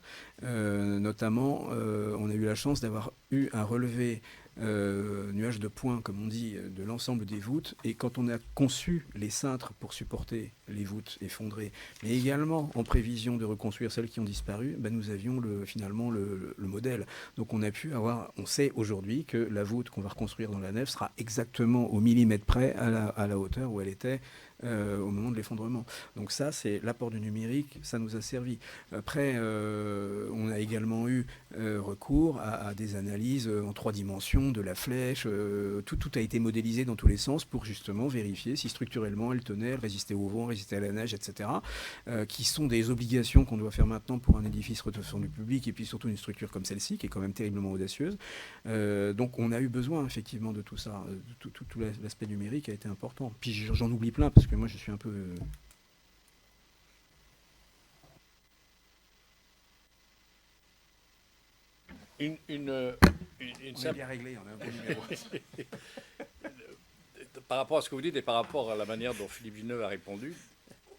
D: Notamment, on a eu la chance d'avoir eu un relevé nuage de points, comme on dit, de l'ensemble des voûtes. Et quand on a conçu les cintres pour supporter les voûtes effondrées, mais également en prévision de reconstruire celles qui ont disparu, nous avions finalement le modèle. Donc on sait aujourd'hui que la voûte qu'on va reconstruire dans la nef sera exactement au millimètre près à la hauteur où elle était au moment de l'effondrement. Donc ça, c'est l'apport du numérique, ça nous a servi. Après, on a également eu recours à des analyses en 3 dimensions de la flèche. Tout a été modélisé dans tous les sens pour justement vérifier si structurellement elle tenait, elle résistait au vent, résistait à la neige, etc. Qui sont des obligations qu'on doit faire maintenant pour un édifice retenu du public et puis surtout une structure comme celle-ci qui est quand même terriblement audacieuse. Donc on a eu besoin effectivement de tout ça. Tout l'aspect numérique a été important. Puis j'en oublie plein parce que moi je suis un peu...
C: Une
D: On est bien réglé, on a un bon numéro.
C: Par rapport à ce que vous dites et par rapport à la manière dont Philippe Villeneuve a répondu,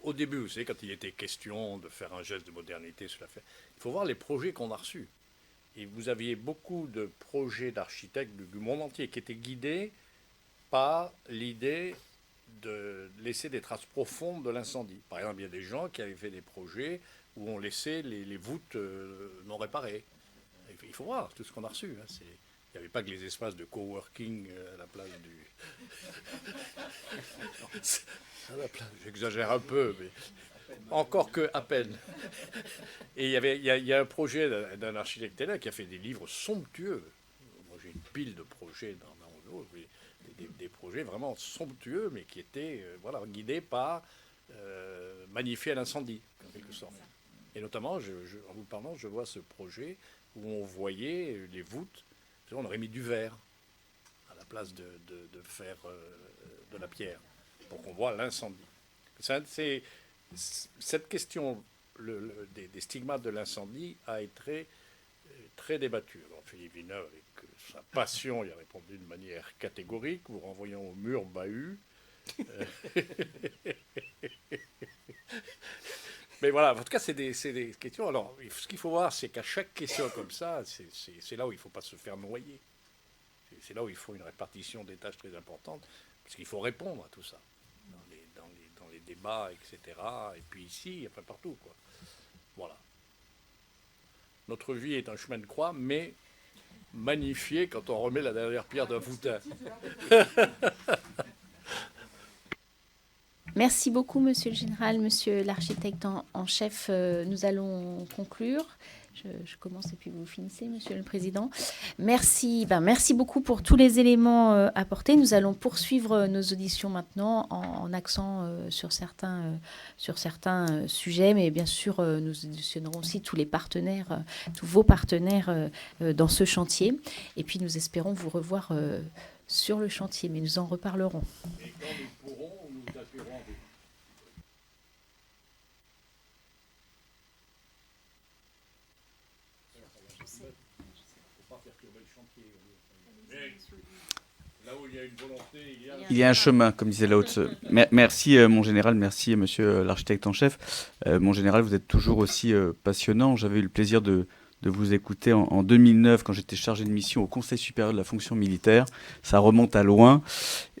C: au début, vous savez, quand il était question de faire un geste de modernité sur l'affaire, il faut voir les projets qu'on a reçus. Et vous aviez beaucoup de projets d'architectes du monde entier qui étaient guidés par l'idée de laisser des traces profondes de l'incendie. Par exemple, il y a des gens qui avaient fait des projets où on laissait les voûtes non réparées. Il faut voir tout ce qu'on a reçu. Hein. Il n'y avait pas que les espaces de coworking à la place du... J'exagère un peu, mais encore que à peine. Et il y a un projet d'un architecte là qui a fait des livres somptueux. Moi, j'ai une pile de projets dans mon dos, des projets vraiment somptueux, mais qui étaient guidés par magnifier l'incendie, en quelque sorte. Et notamment, en vous parlant, je vois ce projet où on voyait les voûtes, on aurait mis du verre à la place de faire de la pierre, pour qu'on voit l'incendie. Cette question des stigmates de l'incendie a été très débattue. Alors Philippe Villeneuve, avec sa passion, il a répondu de manière catégorique, vous renvoyant au mur bahut. Mais voilà, en tout cas, c'est des questions. Alors, ce qu'il faut voir, c'est qu'à chaque question comme ça, c'est là où il ne faut pas se faire noyer. C'est là où il faut une répartition des tâches très importante, parce qu'il faut répondre à tout ça, dans les débats, etc. Et puis ici, et après partout, quoi. Voilà. Notre vie est un chemin de croix, mais magnifié quand on remet la dernière pierre d'un voûtin.
A: Merci beaucoup, Monsieur le Général, Monsieur l'architecte en chef. Nous allons conclure. Je commence et puis vous finissez, Monsieur le Président. Merci beaucoup pour tous les éléments apportés. Nous allons poursuivre nos auditions maintenant en accent sur certains sujets, mais bien sûr, nous auditionnerons aussi tous les partenaires, tous vos partenaires dans ce chantier. Et puis, nous espérons vous revoir sur le chantier, mais nous en reparlerons.
C: Et quand nous pourrons, nous accueillerons. Là où il y a une volonté,
B: il y a un chemin, comme disait l'autre. Merci, mon général, merci, monsieur l'architecte en chef. Mon général, vous êtes toujours aussi passionnant. J'avais eu le plaisir de vous écouter en 2009, quand j'étais chargé de mission au Conseil supérieur de la fonction militaire. Ça remonte à loin.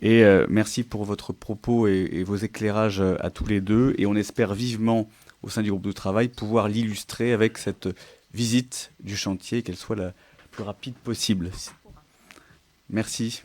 B: Et merci pour votre propos et vos éclairages à tous les deux. Et on espère vivement, au sein du groupe de travail, pouvoir l'illustrer avec cette visite du chantier, qu'elle soit la plus rapide possible. Merci.